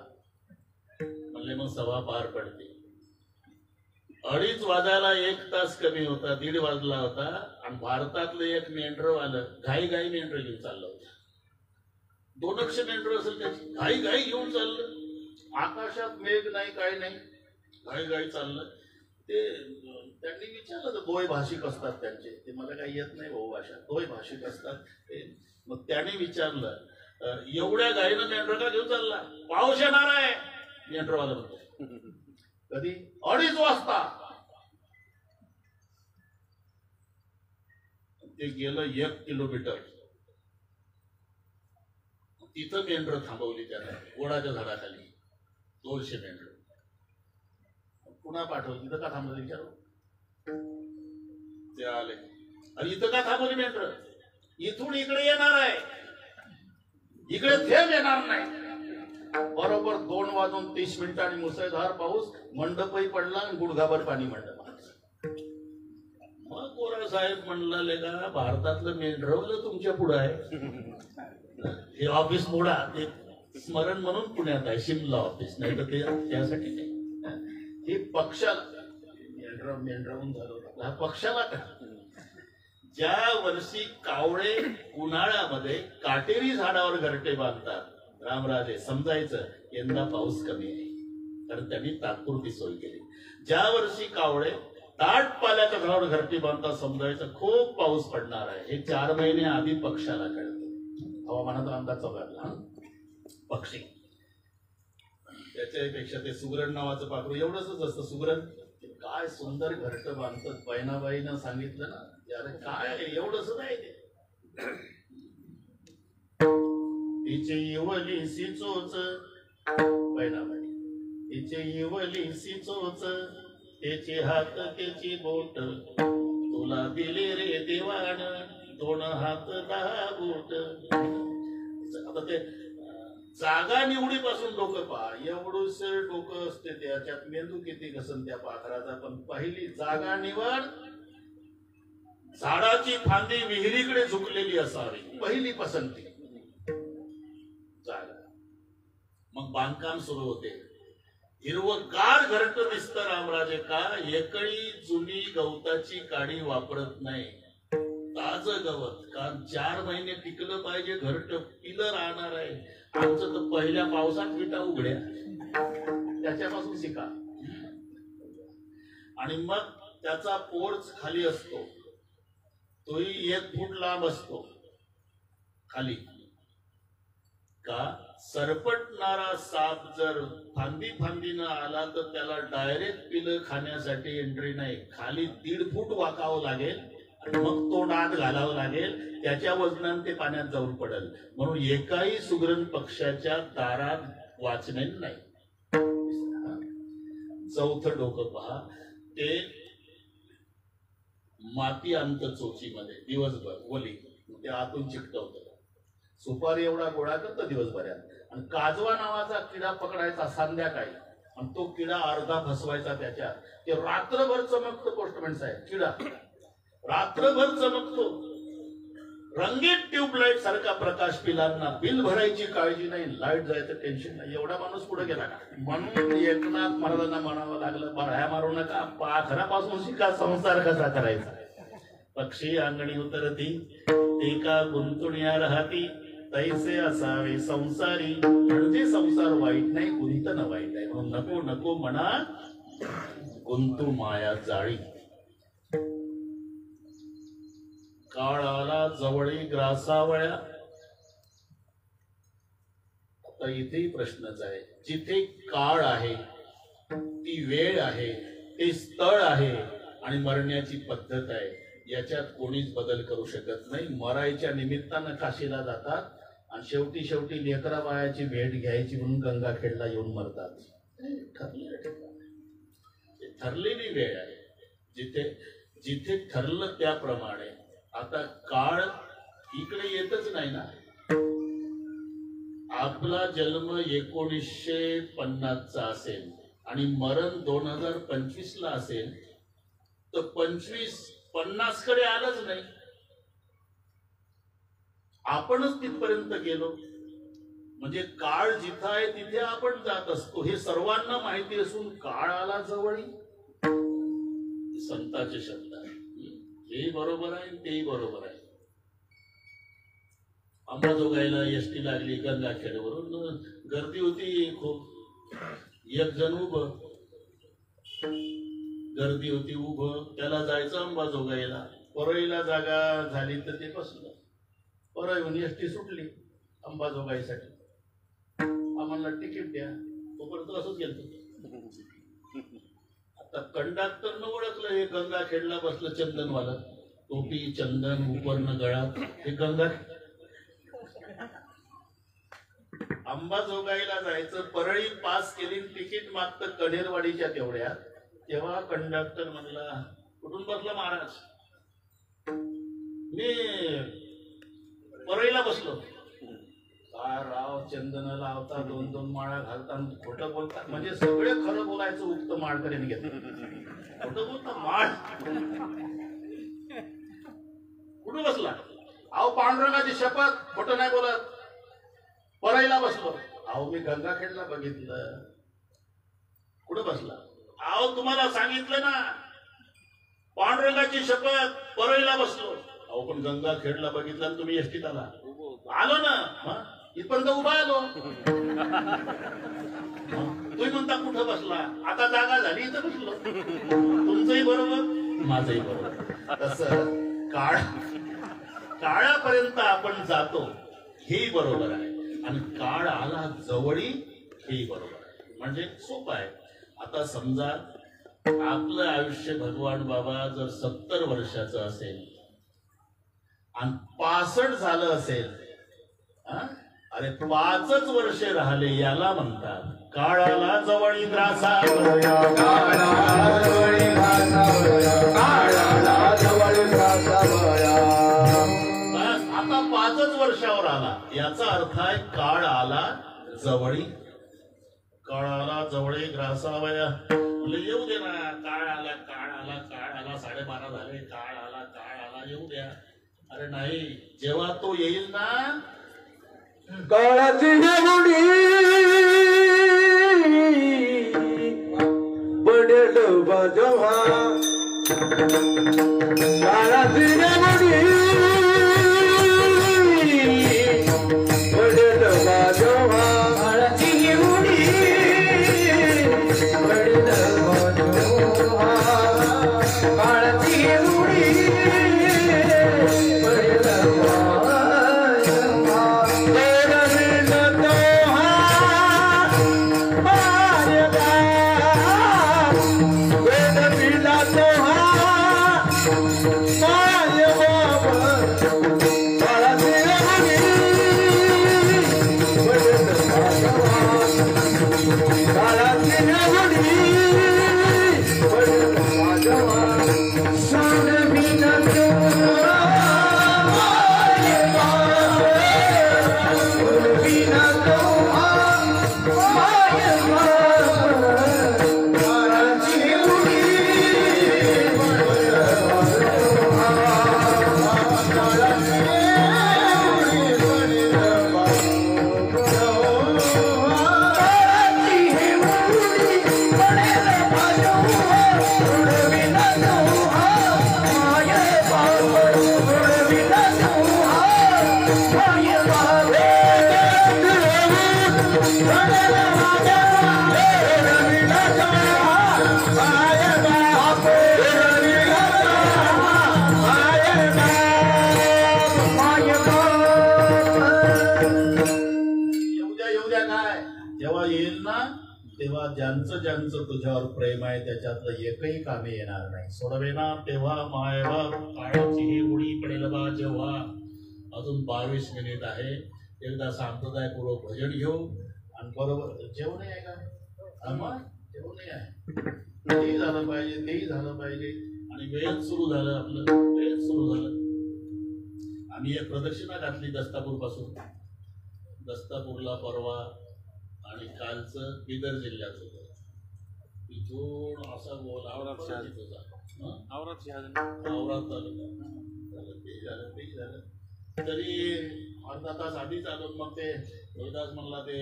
म्हणले मग सभा पार पडते 2:30 वाजायला 1 तास कमी होता 1:30 वाजला होता आणि भारतातलं एक मेंढर आलं घाई घाई मेंढर घेऊन चाललं होतं 200 मेंढर असेल त्याची घाई घाई घेऊन चाललं आकाशात मेघ नाही काही नाही घाई घाई चाललं ते त्यांनी विचारलं तर दोय भाषिक असतात त्यांचे ते मला काही येत नाही भाऊ भाषा दोय भाषिक असतात ते मग त्याने विचारलं एवढ्या घाईनं मेंढर का घेऊन चालला पाऊस येणार आहे मेंढरवाला म्हणतो कधी 2:30 वाजता ते गेलं 1 किलोमीटर तिथं मेंढर थांबवली त्याला गोडाच्या झाडाखाली 200 मेंढर पुन्हा पाठवलं तिथं का थांबलं विचारू ते आले आणि इथं का थांबवली मेंढर इथून इकडे येणार आहे इकडे थेंब येणार नाही बरोबर 2:30 आणि मुसळधार पाऊस मंडपही पडला आणि गुडघाभर पाणी मंडप मग गोरा साहेब म्हणला का भारतातलं मेंढरवलं तुमच्या पुढे आहे हे ऑफिस मोडा ते स्मरण म्हणून पुण्यात आहे शिमला ऑफिस नाही तर ते त्यासाठी नाही हे पक्षाला मेंढरावून झालं पक्षाला का ज्या वर्षी कावळे उन्हाळ्यामध्ये काटेरी झाडावर घरटे बांधतात रामराजे समजायचं यंदा पाऊस कमी आहे कारण त्यांनी तात्पुरती सोय केली ज्या वर्षी कावळे दाट पाल्याच्या झाडावर घरटे बांधतात समजायचं खूप पाऊस पडणार आहे हे 4 महिने आधी पक्षाला कळतं हवामानाचा अंदाज चौघातला पक्षी त्याच्यापेक्षा ते सुगरण नावाचं पाखरू एवढंच असतं सुगरण काय सुंदर घरट बांधतात बहिणाबाईनं सांगितलं ना अरे काय एवढंच नाही ते तिचे इवली चोच बहिणाबाई तिचे इवली चोच त्याचे हात त्याची बोट तुला दिले रे देवान 2 हात 10 बोट आता ते जागा निवडीपासून डोकं पहा. एवढूस डोकं असते त्याच्यात मेंदू किती घसन त्या पाखराचा. पण पहिली जागा निवड. झाडाची फांदी विहिरीकडे झुकलेली असावी, पहिली पसंती जागा. मग बांधकाम सुरू होते. हिरवगार घरटं दिसतं रामराजे का? एकळी जुनी गवताची काडी वापरत नाही, ताजं गवत. कारण 4 महिने टिकलं पाहिजे घरट, पिलं राहणार आहे. आमचं तर पहिल्या पावसात विटा उघड्या, त्याच्यापासून शिका. आणि मग त्याचा पोर्च खाली असतो, तोही 1 फूट लांब असतो खाली. का? सरपटणारा साप जर फांदीनं आला तर त्याला डायरेक्ट पिलं खाण्यासाठी एंट्री नाही, खाली 1.5 फूट वाकावं लागेल आणि मग तोंडात घालावं लागेल. त्याच्या वजनाने ते पाण्यात जाऊन पडेल. म्हणून एकाही सुगरण पक्षाच्या दारात वाचणे नाही. 4थं डोकं पहा. ते माती अंत चोचीमध्ये दिवसभर वली, ते आतून चिकटवतं. सुपारी एवढा गोळा करतं दिवसभरात. आणि काजवा नावाचा किडा पकडायचा संध्याकाळी, आणि तो किडा अर्धा फसवायचा त्याच्यात. ते रात्रभर चमकतो. पोस्टमॅन साहेब, किडा रात्रभर चमकतो. रंगीत ट्यूबलाईट सारखा प्रकाश. पिलांना बिल भरायची काळजी नाही, लाईट जायचं टेन्शन नाही. एवढा माणूस पुढे गेला का? म्हणून एकनाथ महाराजांना म्हणावं लागलं, बऱ्या मारू नका, पाखरापासून शिका संसार कसा करायचा. पक्षी अंगणी उतरती, ते का गुंतुण्या राहती, तैसे असावे संसारी. म्हणजे संसार वाईट नाही, गुंतन वाईट आहे. म्हणून नको नको म्हणा गुंतू माया जाळी. काळ आला जवळी ग्रासावळ्या. आता इथेही प्रश्नच आहे. जिथे काळ आहे, ती वेळ आहे, ते स्थळ आहे आणि मरण्याची पद्धत आहे, याच्यात कोणीच बदल करू शकत नाही. मरायच्या निमित्तानं काशीला जातात आणि शेवटी लेकरा बाळाची भेट घ्यायची म्हणून गंगाखेडला येऊन मरतात. ठरलेली वेळ आहे. जिथे ठरलं त्याप्रमाणे. आता काळ इकडे येतच नाही ना. आपला जन्म 1950चा असेल आणि मरण 2025ला असेल, तर 25-50 कडे आलंच नाही. आपणच तिथपर्यंत गेलो. म्हणजे काळ जिथं आहे तिथे आपण जात असतो, हे सर्वांना माहिती असून काळ आला जवळी. संतांचे शब्द आहे. हे बरोबर आहे, तेही बरोबर आहे. अंबाजोगाईला एसटी लागली गंगाखेडवरून. गर्दी होती खूप. 1 जण उभं, गर्दी होती उभं. त्याला जायचं अंबाजोगाईला. परळीला जागा झाली तर ते बसलं. परळीहून एसटी सुटली अंबाजोगाईसाठी. आम्हाला तिकीट द्या. तोपर्यंत असंच गेलं. आता कंडक्टरनं ओळखलं, हे गंगाखेडला बसलं चंदनवाला. टोपी, चंदन, उपर्ण गळात, हे गंगा. अंबाजोगाईला जायचं. परळी पास केली, तिकीट मागतं कढेरवाडीच्या तेवढ्या. तेव्हा कंडक्टर म्हणला, कुठून बसला महाराज? मी परळीला बसलो. काय राव, चंदन लावता, 2-2 माळा घालता, खोटं बोलता. म्हणजे सगळे खरं बोलायचं उक्त माळकरीने घेतलं. खोटं बोलता माळ. कुठं बसला? अहो पांडुरंगाची शपथ, खोटं नाही बोलत. परळीला बसलो. अहो मी गंगाखेडला बघितलं. कुठं बसला? अहो तुम्हाला सांगितलं ना, पांडुरंगाची शपथ, परळीला बसलो. अहो पण गंगाखेडला बघितलं, तुम्ही एसटीत आला. आलो ना, इथपर्यंत उभा आलो. तुम्ही म्हणता कुठं बसला? आता जागा झाली, इथं बसलो. तुमचंही बरोबर, माझंही बरोबर. तसं काळापर्यंत आपण जातो, हेही बरोबर आहे. आणि काळ आला जवळी, हेही बरोबर आहे. म्हणजे सोपं आहे. आता समजा आपलं आयुष्य भगवान बाबा जर 70 वर्षाचं असेल आणि 65 झालं असेल, अरे 5च वर्ष राहिले, याला म्हणतात काळाला जवळी ग्रासावळ्या. आता 5च वर्षावर आला, याचा अर्थ आहे काळ आला जवळी काळाला जवळे ग्रासावया म्हणलं येऊ दे ना. काळ आला 12:30 झाले. काळ आला येऊ द्या. अरे नाही, जेव्हा तो येईल ना काळाची मुडी पडेल बाजवा काळाची मुडी पडेल बाजवा काळाची मुडी पडेल बाजवा काळाची मुडी पडेल ज्यांचं तुझ्यावर प्रेम आहे त्याच्यातलं एकही कामे येणार नाही. सोडवेना तेव्हा मायवा काळाची ही उडी पडेल बा जेव्हा. अजून 22 मिनिट आहे. एकदा संप्रदायपूर्वक भजन घेऊ आणि बरोबर जेवणही आहे का? जेवणही आहे. तेही झालं पाहिजे, तेही झालं पाहिजे. आणि वेळ सुरू झालं आपलं, वेळ सुरू झालं. आम्ही एक प्रदक्षिणा घातली दस्तापूर पासून. दस्तापूरला परवा आणि कालचं बिदर जिल्ह्याचं तिथून असा गोल आवरात झालं तरी अर्धा तास आधीच आलो. मग ते रोहिदास म्हणला ते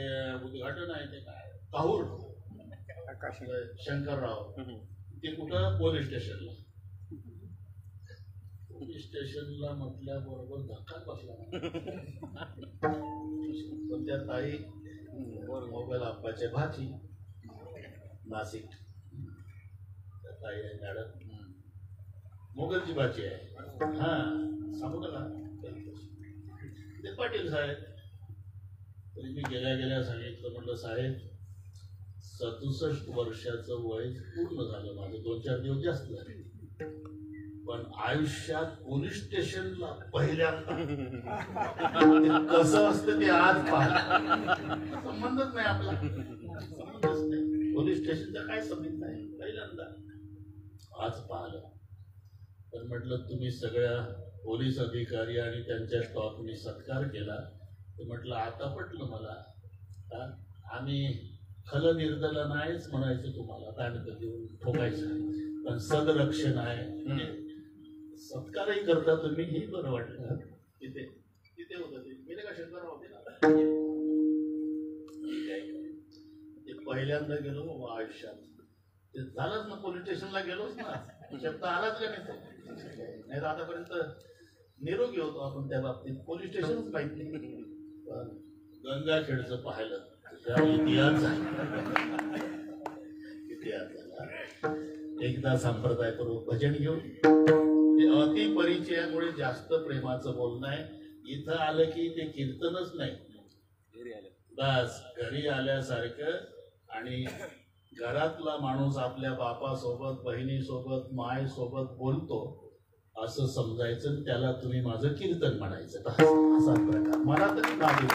उद्घाटन आहे ते काय काहूर शंकरराव ते कुठं पोलीस स्टेशनला. पोलीस स्टेशनला म्हटल्याबरोबर धक्काच बसला. पण त्या ताई मोबाईल आप्पाच्या भाची नाशिक ताई आहे मॅडम, मोगलची भाची आहे. हा सांगू नका ते पाटील साहेब. तरी मी गेल्या सांगितलं, म्हटलं साहेब 67 वर्षाचं वय पूर्ण झालं माझं, 2-4 दिवस जास्त झाले. पण आयुष्यात पोलीस स्टेशनला पहिल्यांदा कसं असतं ते आज पाहिलं. संबंधच नाही आपला, संबंधच नाही. पोलीस स्टेशनचा काय संबंध नाही, पहिल्यांदा आज पाहिलं. पण म्हटलं तुम्ही सगळ्या पोलीस अधिकारी आणि त्यांच्या स्टॉफनी सत्कार केला तर म्हटलं आता पटलं मला. आम्ही खल निर्दल नाहीच म्हणायचं तुम्हाला, दांड देऊन ठोकायचं, पण सदरक्षण आहे. सत्कारही करता तुम्ही, हे बरं वाटलं. तिथे होतं ते गेले का शंकरराव होते ना, ते पहिल्यांदा गेलो आयुष्यात. ते झालंच ना, पोलीस स्टेशनला गेलोच ना, शब्द आलाच का नाही तर आतापर्यंत निरोगी होतो आपण त्या बाबतीत. पोलीस स्टेशनच माहित नाही. गंगाखेडचं पाहिलं इतिहास झाला. एकदा संप्रदायपूर्वक भजन घेऊन ते अति परिचयामुळे जास्त प्रेमाचं बोलणं आहे. इथं आलं की ते कीर्तनच नाही, बस घरी आल्यासारखं. आणि घरातला माणूस आपल्या बापासोबत, बहिणीसोबत, मायसोबत बोलतो असं समजायचं, त्याला तुम्ही माझं कीर्तन म्हणायचं. असा प्रकार मला तरी लागेल.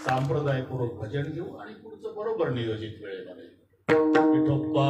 संप्रदायपूर्वक भजन घेऊ आणि पुढचं बरोबर नियोजित वेळेमध्ये. विठोबा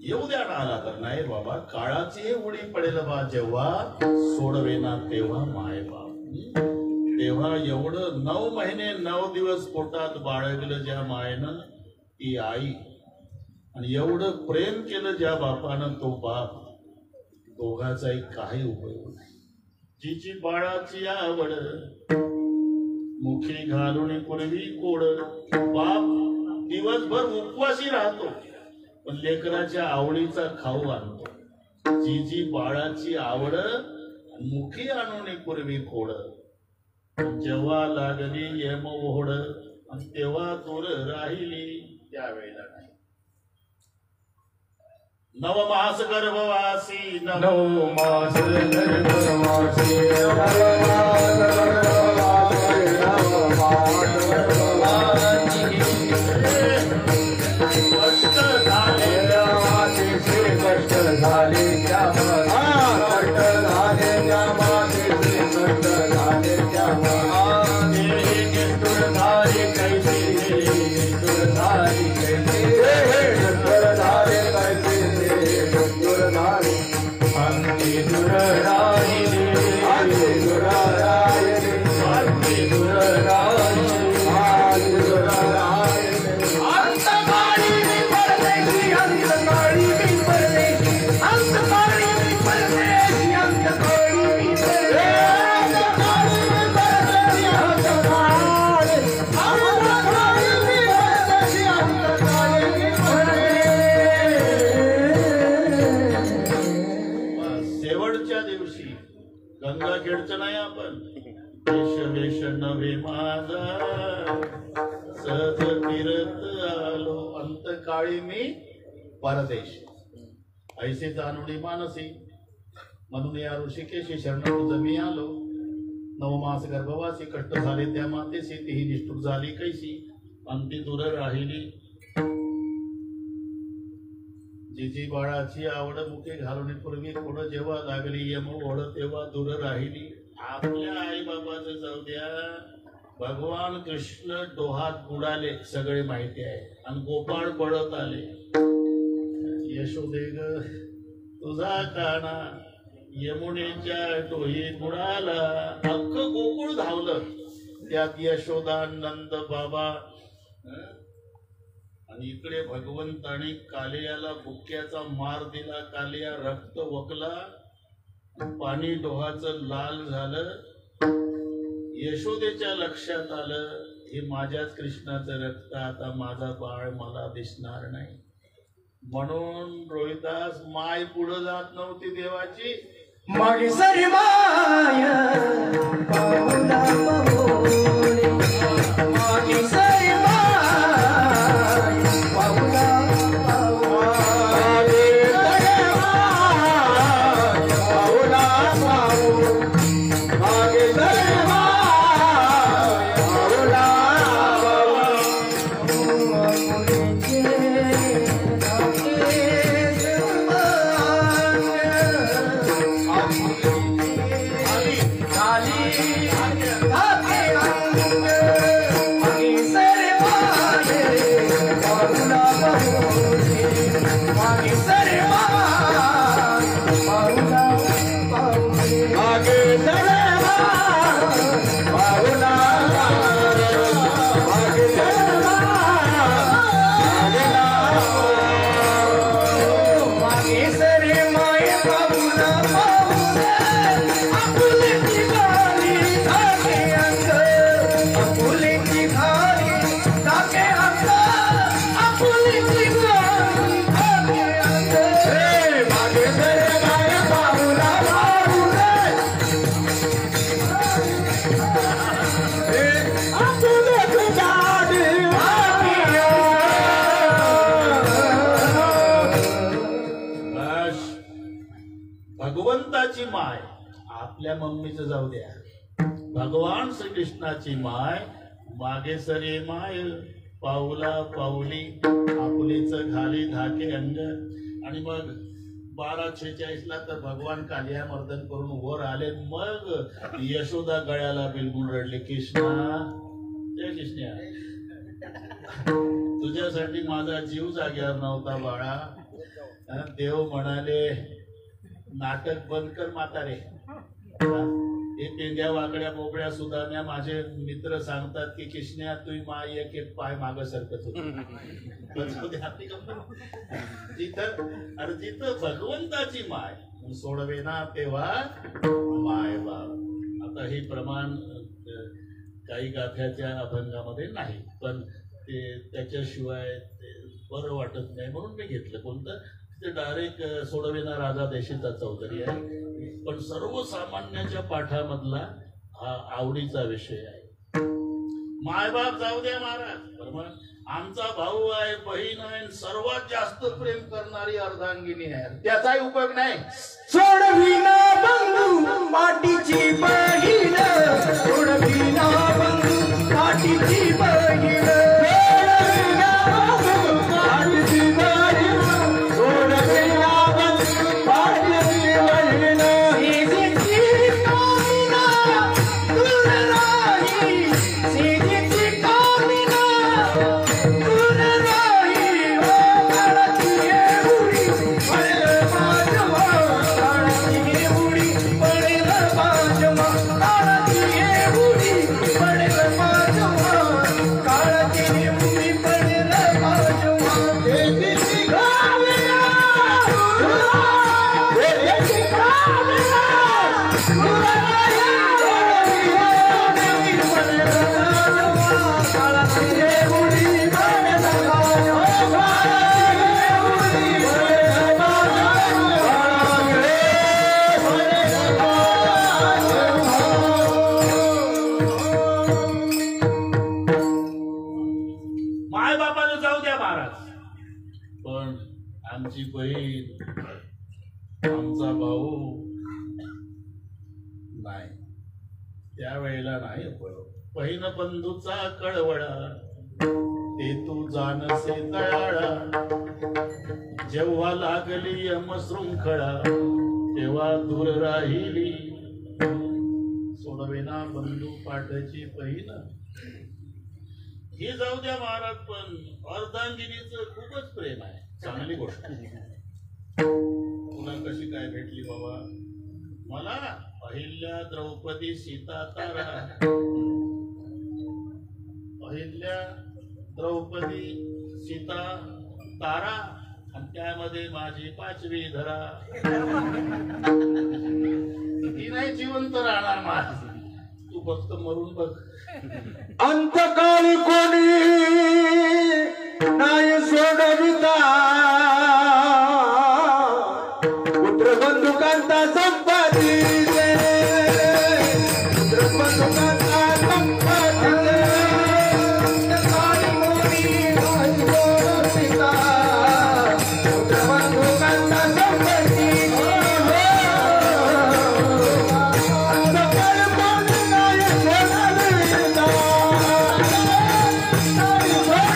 येऊ द्या ना आला तर नाही बाबा काळाची उडी पडेल बा जेव्हा सोडवेना तेव्हा माय बाप तेव्हा एवढं 9 महिने 9 दिवस पोटात बाळगलं ज्या मायेनं ती आई आणि एवढं प्रेम केलं ज्या बापानं तो बाप दोघाचाही काही उपयोग नाही. जिची बाळाची आवड मुखी घालून पूर्वी कोड बाप दिवसभर उपवासी राहतो पण लेकराच्या आवडीचा खाऊ आणतो. जी बाळाची आवड मुखी आणून पूर्वी खोड जेव्हा लागली यम ओढ आणि तेव्हा दूर राहिली त्यावेळेला नाही. नवमास गर्भवासी नवमास गर्भवासी गंगाखेडचं नाही आपण वेश वेश नव्हे माझा सहज फिरत आलो अंतकाळी मी परदेश ऐसे जाणवली मानसी म्हणून या ऋषिकेशी शरण तुझं मी आलो. नवमास गर्भवासी कष्ट झाले त्या मातेशी तीही निष्ठूर झाली कैसी अंती दूर राहिली. जिजी बाळाची आवड मुखे घालून पूर्वी कोड जेव्हा लागली यम ओढ तेव्हा दूर राहिली. आपल्या आई बाबाचं जाऊ द्या भगवान कृष्ण डोहात बुडाले सगळे माहिती आहे आणि गोपाळ पडत आले. यशोदे ग तुझा काना यमुनेच्या डोही बुडाला अख्खं गोकुळ धावलं त्यात यशोदा नंद बाबा आणि इकडे भगवंताने कालियाला बुक्क्याचा मार दिला. कालिया रक्त वकला पाणी डोहाचं लाल झालं. यशोदेच्या लक्षात आलं हे माझ्याच कृष्णाचं रक्त आता माझा बाळ मला दिसणार नाही म्हणून रोहिदास माय पुढे जात नव्हती देवाची मागे सरी माय पाहुणा पाहुणे मागे सरी माय पाहुणा माय आपल्या मम्मीचं जाऊ द्या, भगवान श्रीकृष्णाची माय मागे सरे माय पाऊला पाऊली आपुलीच घाली धाके अंग. आणि मग 12:46 तर भगवान कालिया मर्दन करून वर आले. मग यशोदा गळ्याला बिलगुन रडली, कृष्णा जय कृष्णा, तुझ्यासाठी माझा जीव जाग्यावर नव्हता बाळा. देव म्हणाले नाटक बंद कर म्हातारे. हे पेंड्या वाकड्या बोबड्या सुधारण्या माझे मित्र सांगतात की कृष्णा तुझी माय एक एक पाय माग सरकत होती. जिथं भगवंताची माय सोडवे ना तेव्हा माय बाप. आता हे प्रमाण काही गाथ्याच्या अभंगामध्ये नाही, पण ते त्याच्याशिवाय ते बरं वाटत नाही म्हणून मी घेतलं. कोणतं ते डायरेक्ट सोडविना राजा देशीचा चौधरी आहे, पण सर्वसामान्याच्या पाठामधला हा आवडीचा विषय आहे. मायबाप जाऊ द्या महाराज, बरोबर आमचा भाऊ आहे, बहीण आहे, सर्वात जास्त प्रेम करणारी अर्धांगिनी आहे, त्याचाही उपयोग नाही. सोडविना बंधू मातीची बहीण, सोडविना बंधू मातीची बहीण, सोडविना बंधू मातीची बहीण, सोडविना बंधू मातीची बहीण. सीतेची कामिना दूर राही, सीतेची कामिना दूर राही. ओ काळाची एवढी पडेल माझ्या, काळाची एवढी पडेल माझ्या, काळाची एवढी पडेल माझ्या, काळाची एवढी पडेल माझ्या. सीतेची कामिना, सीतेची कामिना दूर राही, पडेल माझ्या, काळाची एवढी पडेल माझ्या, माय बापाला जाऊ द्या महाराज, पण आमची बहीण आमचा भाऊ नाही, त्यावेळेला नाही उपयोग. बहीण बंधूचा कळवळा ते तू जानसे तळाळा, जेव्हा लागली यमशृंखळा तेव्हा दूर राहिली. सोडवेना बंधू पाठची बहीण हे जाऊ द्या महाराज, पण अर्धांगिनीचं खूपच प्रेम आहे, चांगली गोष्ट. तुला कशी काय भेटली बाबा? मला अहिल्या द्रौपदी सीता तारा, अहिल्या द्रौपदी सीता तारा, आणि त्यामध्ये माझी 5वी धरा. ती नाही जिवंत राहणार महाराज, तू फक्त मरून बघ. अंतकाळी कोणी नाही सोडविता, पुत्र बंधुकांचा संपादी दे, पुत्र बंधुकांचा संपादी दे. अंतकाळी कोणी नाही सोडविता, पुत्र बंधुकांचा संपादी दे. अंतकाळी कोणी नाही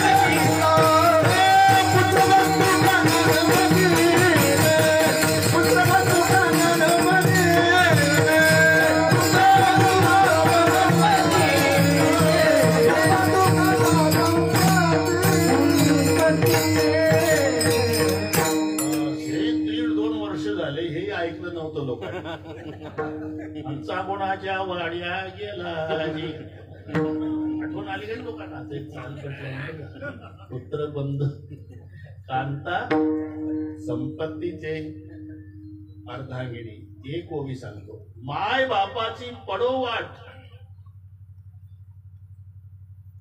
सोडविता, ऐकलं नव्हतं लोकांना. आमचा कोणाच्या वाड्या गेला, आठवण आली का लोकांना? ते पुत्र बंधू कांता संपत्तीचे अर्धांगिनी. एक ओवी सांगतो, माय बापाची पडो वाट,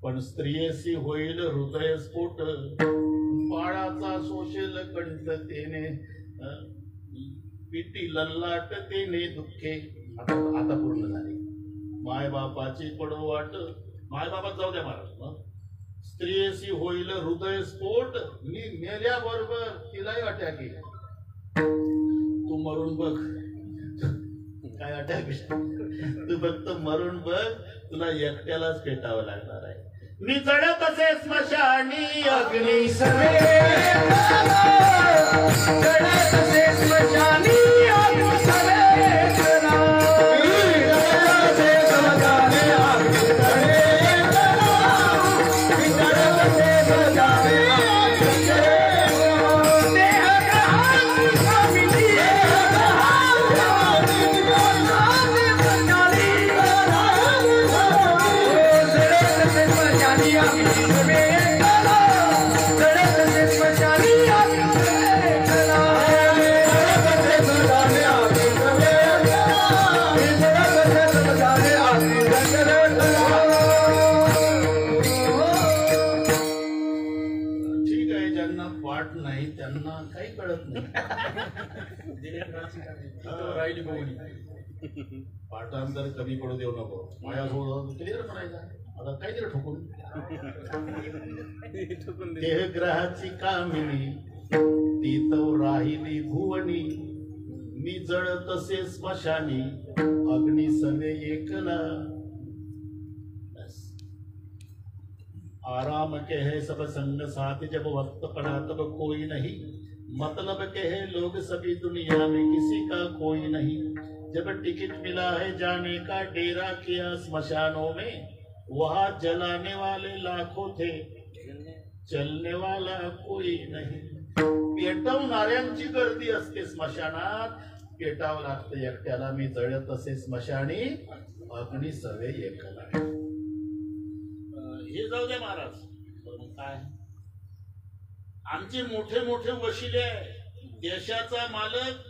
पण स्त्रियेसी होईल हृदयस्फोट. बाळाचा शोषेल कंठतेने, पिटी लल्लाटतेने दुःखे. आता पूर्ण झाली. माय बापाची पडो वाट, माय बापात जाऊ द्या महाराज. स्त्रियेसी होईल हृदयस्फोट, मी मेल्याबरोबर तिलाही अटॅक येईल. तू मरून बघ. काय अटॅक तू फक्त मरून बघ, तुला एकट्यालाच पेटावं लागणार आहे. मी जडत असे स्मशानी अग्नी सवे, जडत असे स्मशानी अग्नी सवे, पाठांतर कमी पडू देऊ नको. माझ्यासोबत क्लिअर म्हणायचा, आता काहीतरी ठोकून. देहग्रहाची कामिनी ती तो राहिली भुवनी, मी जळत तसे स्मशानी अग्नी सवे एकला. आराम के है सब संग साथ, जब वक्त पड़ा तब कोई नहीं, मतलब के है लोग सभी दुनिया में किसी का कोई नहीं. जब टिकट मिला है जाने का, डेरा किया स्मशानों में, वहां जलाने वाले लाखों थे, चलने वाला कोई नाही. पेटवणाऱ्यांची गर्दी असते स्मशानात, पेटावं लागतं एकट्याला. मी जळत असे स्मशानी अग्नी सवे एकला. हे जाऊ द्या महाराज, मग काय आमचे मोठे मोठे वशिले, देशाचा मालक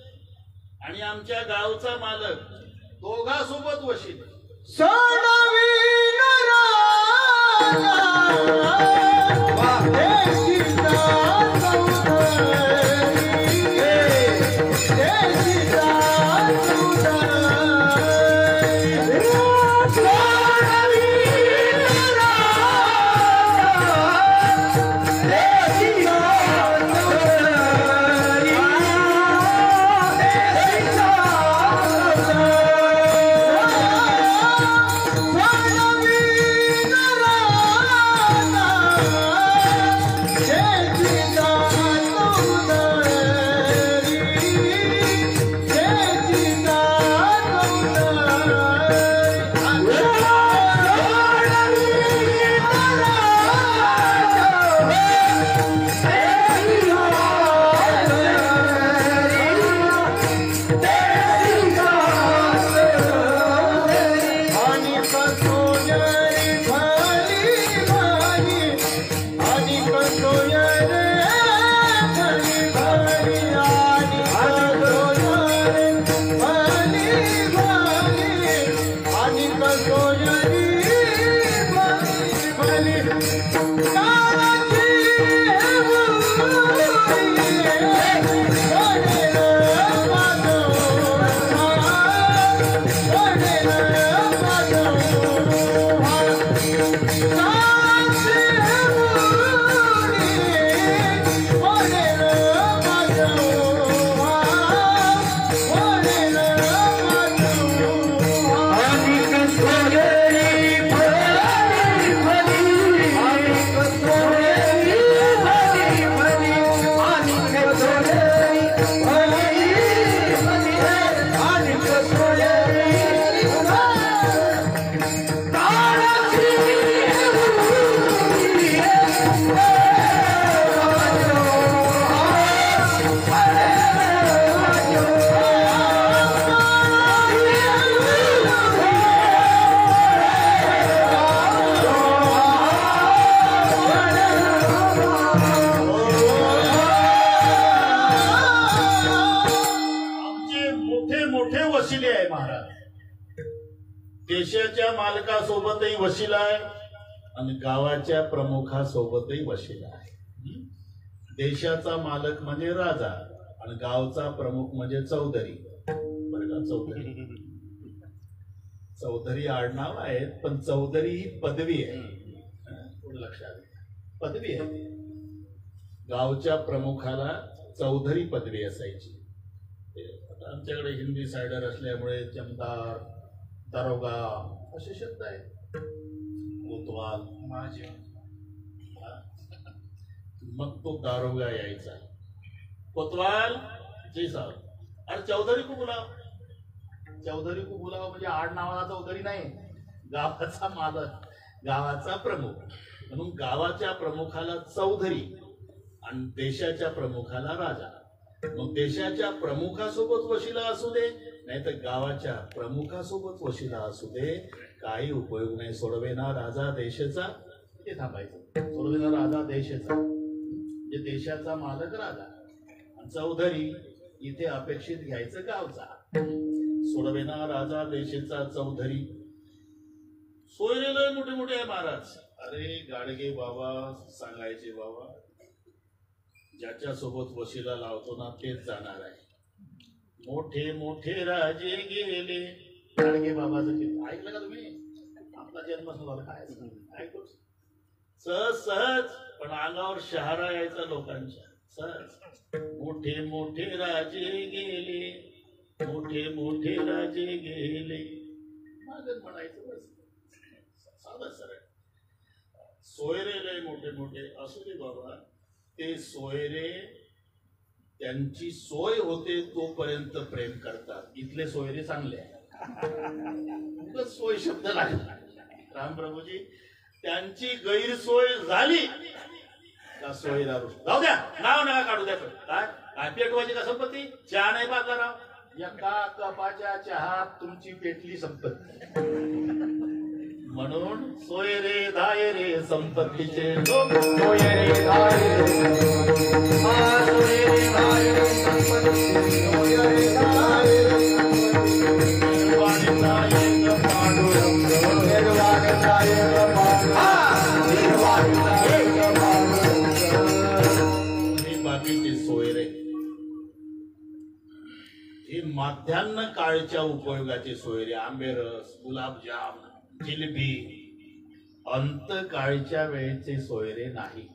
आणि आमच्या गावचा मालक दोघांसोबत वशिले. देशाच्या मालकासोबतही वशिला आहे आणि गावाच्या प्रमुखासोबतही वशिला आहे. देशाचा मालक म्हणजे राजा आणि गावचा प्रमुख म्हणजे चौधरी. बरं का, चौधरी चौधरी आडनाव आहेत, पण चौधरी ही पदवी आहे. लक्षात पदवी आहे. गावच्या प्रमुखाला चौधरी पदवी असायची. आमच्याकडे हिंदी सायडर असल्यामुळे जमदार, दारोगा असे शब्द आहेत. कोतवाल, माझे. मग तो दारोगा यायचा. कोतवाल जी साहब, अरे चौधरी को बुलाव. चौधरी को बुलाव म्हणजे आड नावाचा चौधरी नाही, गावाचा मालक, गावाचा प्रमुख. म्हणून गावाच्या प्रमुखाला चौधरी आणि देशाच्या प्रमुखाला राजा. मग देशाच्या प्रमुखासोबत वशिला असू दे, नाही तर गावाच्या प्रमुखासोबत वशिला असू दे, काही उपयोग नाही. सोडवेना राजा देशाचा, ते थांबायचं. सोडवेना राजा देशाचा म्हणजे देशाचा मालक राजा, आणि चौधरी इथे अपेक्षित घ्यायचं गावचा. सोडवेना राजा देशाचा चौधरी. सोयरे लय मोठे मोठे आहे महाराज. अरे गाडगे बाबा सांगायचे, बाबा ज्याच्या सोबत वशिला लावतो ना तेच जाणार आहे. मोठे मोठे राजे गेले. गाडगे बाबाचं ऐकलं का तुम्ही? आपला जन्म झाला काय ऐकतो सहज, पण अंगावर शहारा यायचा लोकांच्या सहज. मोठे मोठे राजे गेले, मोठे मोठे राजे गेले, माझं म्हणायचं बस. साधं सरळ. सोयरे लय मोठे मोठे असू दे बाबा, ते सोयरे त्यांची सोय होते तोपर्यंत प्रेम करतात. इथले सोयरे चांगले आहे. सोय शब्द लागला रामप्रभूजी, त्यांची गैरसोय झाली का सोयरा जाऊ द्या, नाव नका काढू द्या. काय पेटवायची का संपत्ती? चहा नाही पाजला राव. एका कपाच्या चहात तुमची पेटली संपत्ती. म्हणून सोयरे धायरे संपत्तीचे लोक. सोयरे धायरे बाकीचे सोयरे हे माध्यान्ह काळच्या उपयोगाचे सोयरे. आंबेरस, गुलाबजाम, जिलेबी अंतकाळच्या वेळेचे सोयरे नाही.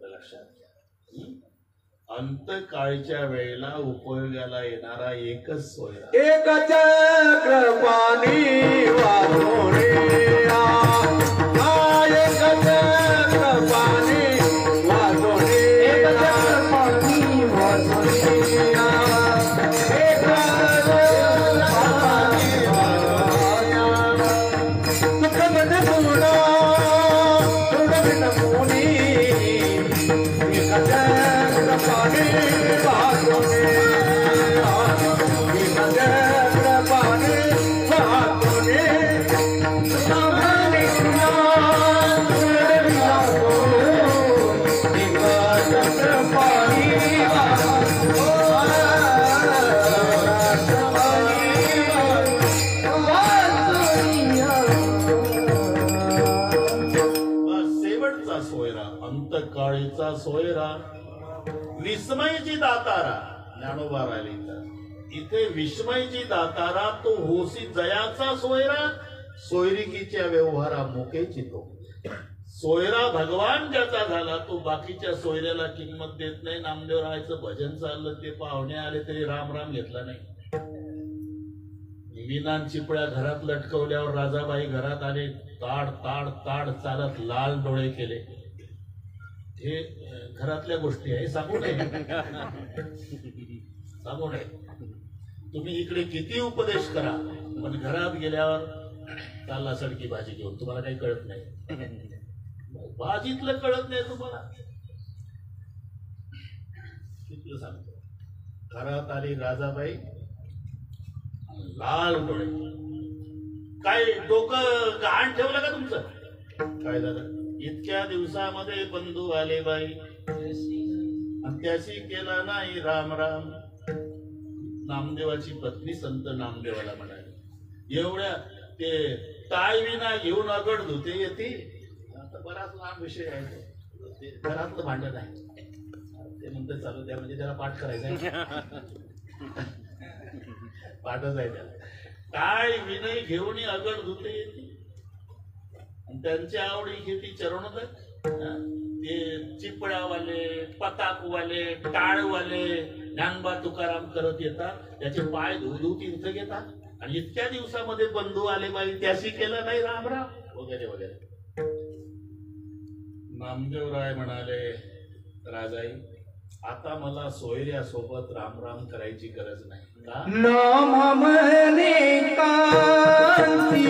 लक्षात घ्या, अंतकाळच्या वेळेला उपयोगाला येणारा एकच सोयरा. एक चक्र पाणी वाहून अंतकाळीचा सोयरा. विस्मयची दातारा ज्ञानोबा राहिली तर इथे विस्मयची दातारा तो होसी जयाचा सोयरा. सोयरिकीच्या व्यवहारा मुकेची तो सोयरा. भगवान ज्याचा झाला तो बाकीच्या सोयऱ्याला किंमत देत नाही. नामदेव राहायचं भजन चाललं, ते पाहुणे आले तरी राम राम घेतला नाही. विनान चिपळ्या घरात लटकवल्यावर राजाबाई घरात आले. ताड ताड ताड चालत लाल डोळे केले. हे घरातल्या गोष्टी आहे, सांगू नये सांगू नये. तुम्ही इकडे किती उपदेश करा, पण घरात गेल्यावर चालला सडकी भाजी घेऊन, तुम्हाला काही कळत नाही. भाजीतलं कळत नाही तुम्हाला. तिथलं सांगतो. घरात आली राजाबाई, लाल डोळे. काय डोकं गहाण ठेवलं का तुमचं? काय झालं? इतक्या दिवसामध्ये बंधू आले बाई, आणि त्याशी केला नाही राम राम. नामदेवाची पत्नी संत नामदेवाला म्हणाली, एवढ्या ते टाय विना घेऊन अगड धुते येते. आता बराच लांब विषय आहे, ते घरातलं भांडण आहे. ते म्हणतात चालू द्या, म्हणजे त्याला पाठ करायचा, पाठच आहे त्याला. टाय विनय घेऊन अगड धुते येते. त्यांच्या आवडी घेती चरणोदक. ते चिपळ्यावाले, पताकवाले, टाळवाले ज्ञानबा तुकाराम करत येतात, त्याचे पाय धुधू तीर्थ घेतात आणि इतक्या दिवसामध्ये बंधू आले बाई त्याशी केलं नाही राम राम वगैरे वगैरे. नामदेवराय म्हणाले, राजाई आता मला सोयऱ्यासोबत राम राम करायची गरज नाही. का? नाम म्हणे कांती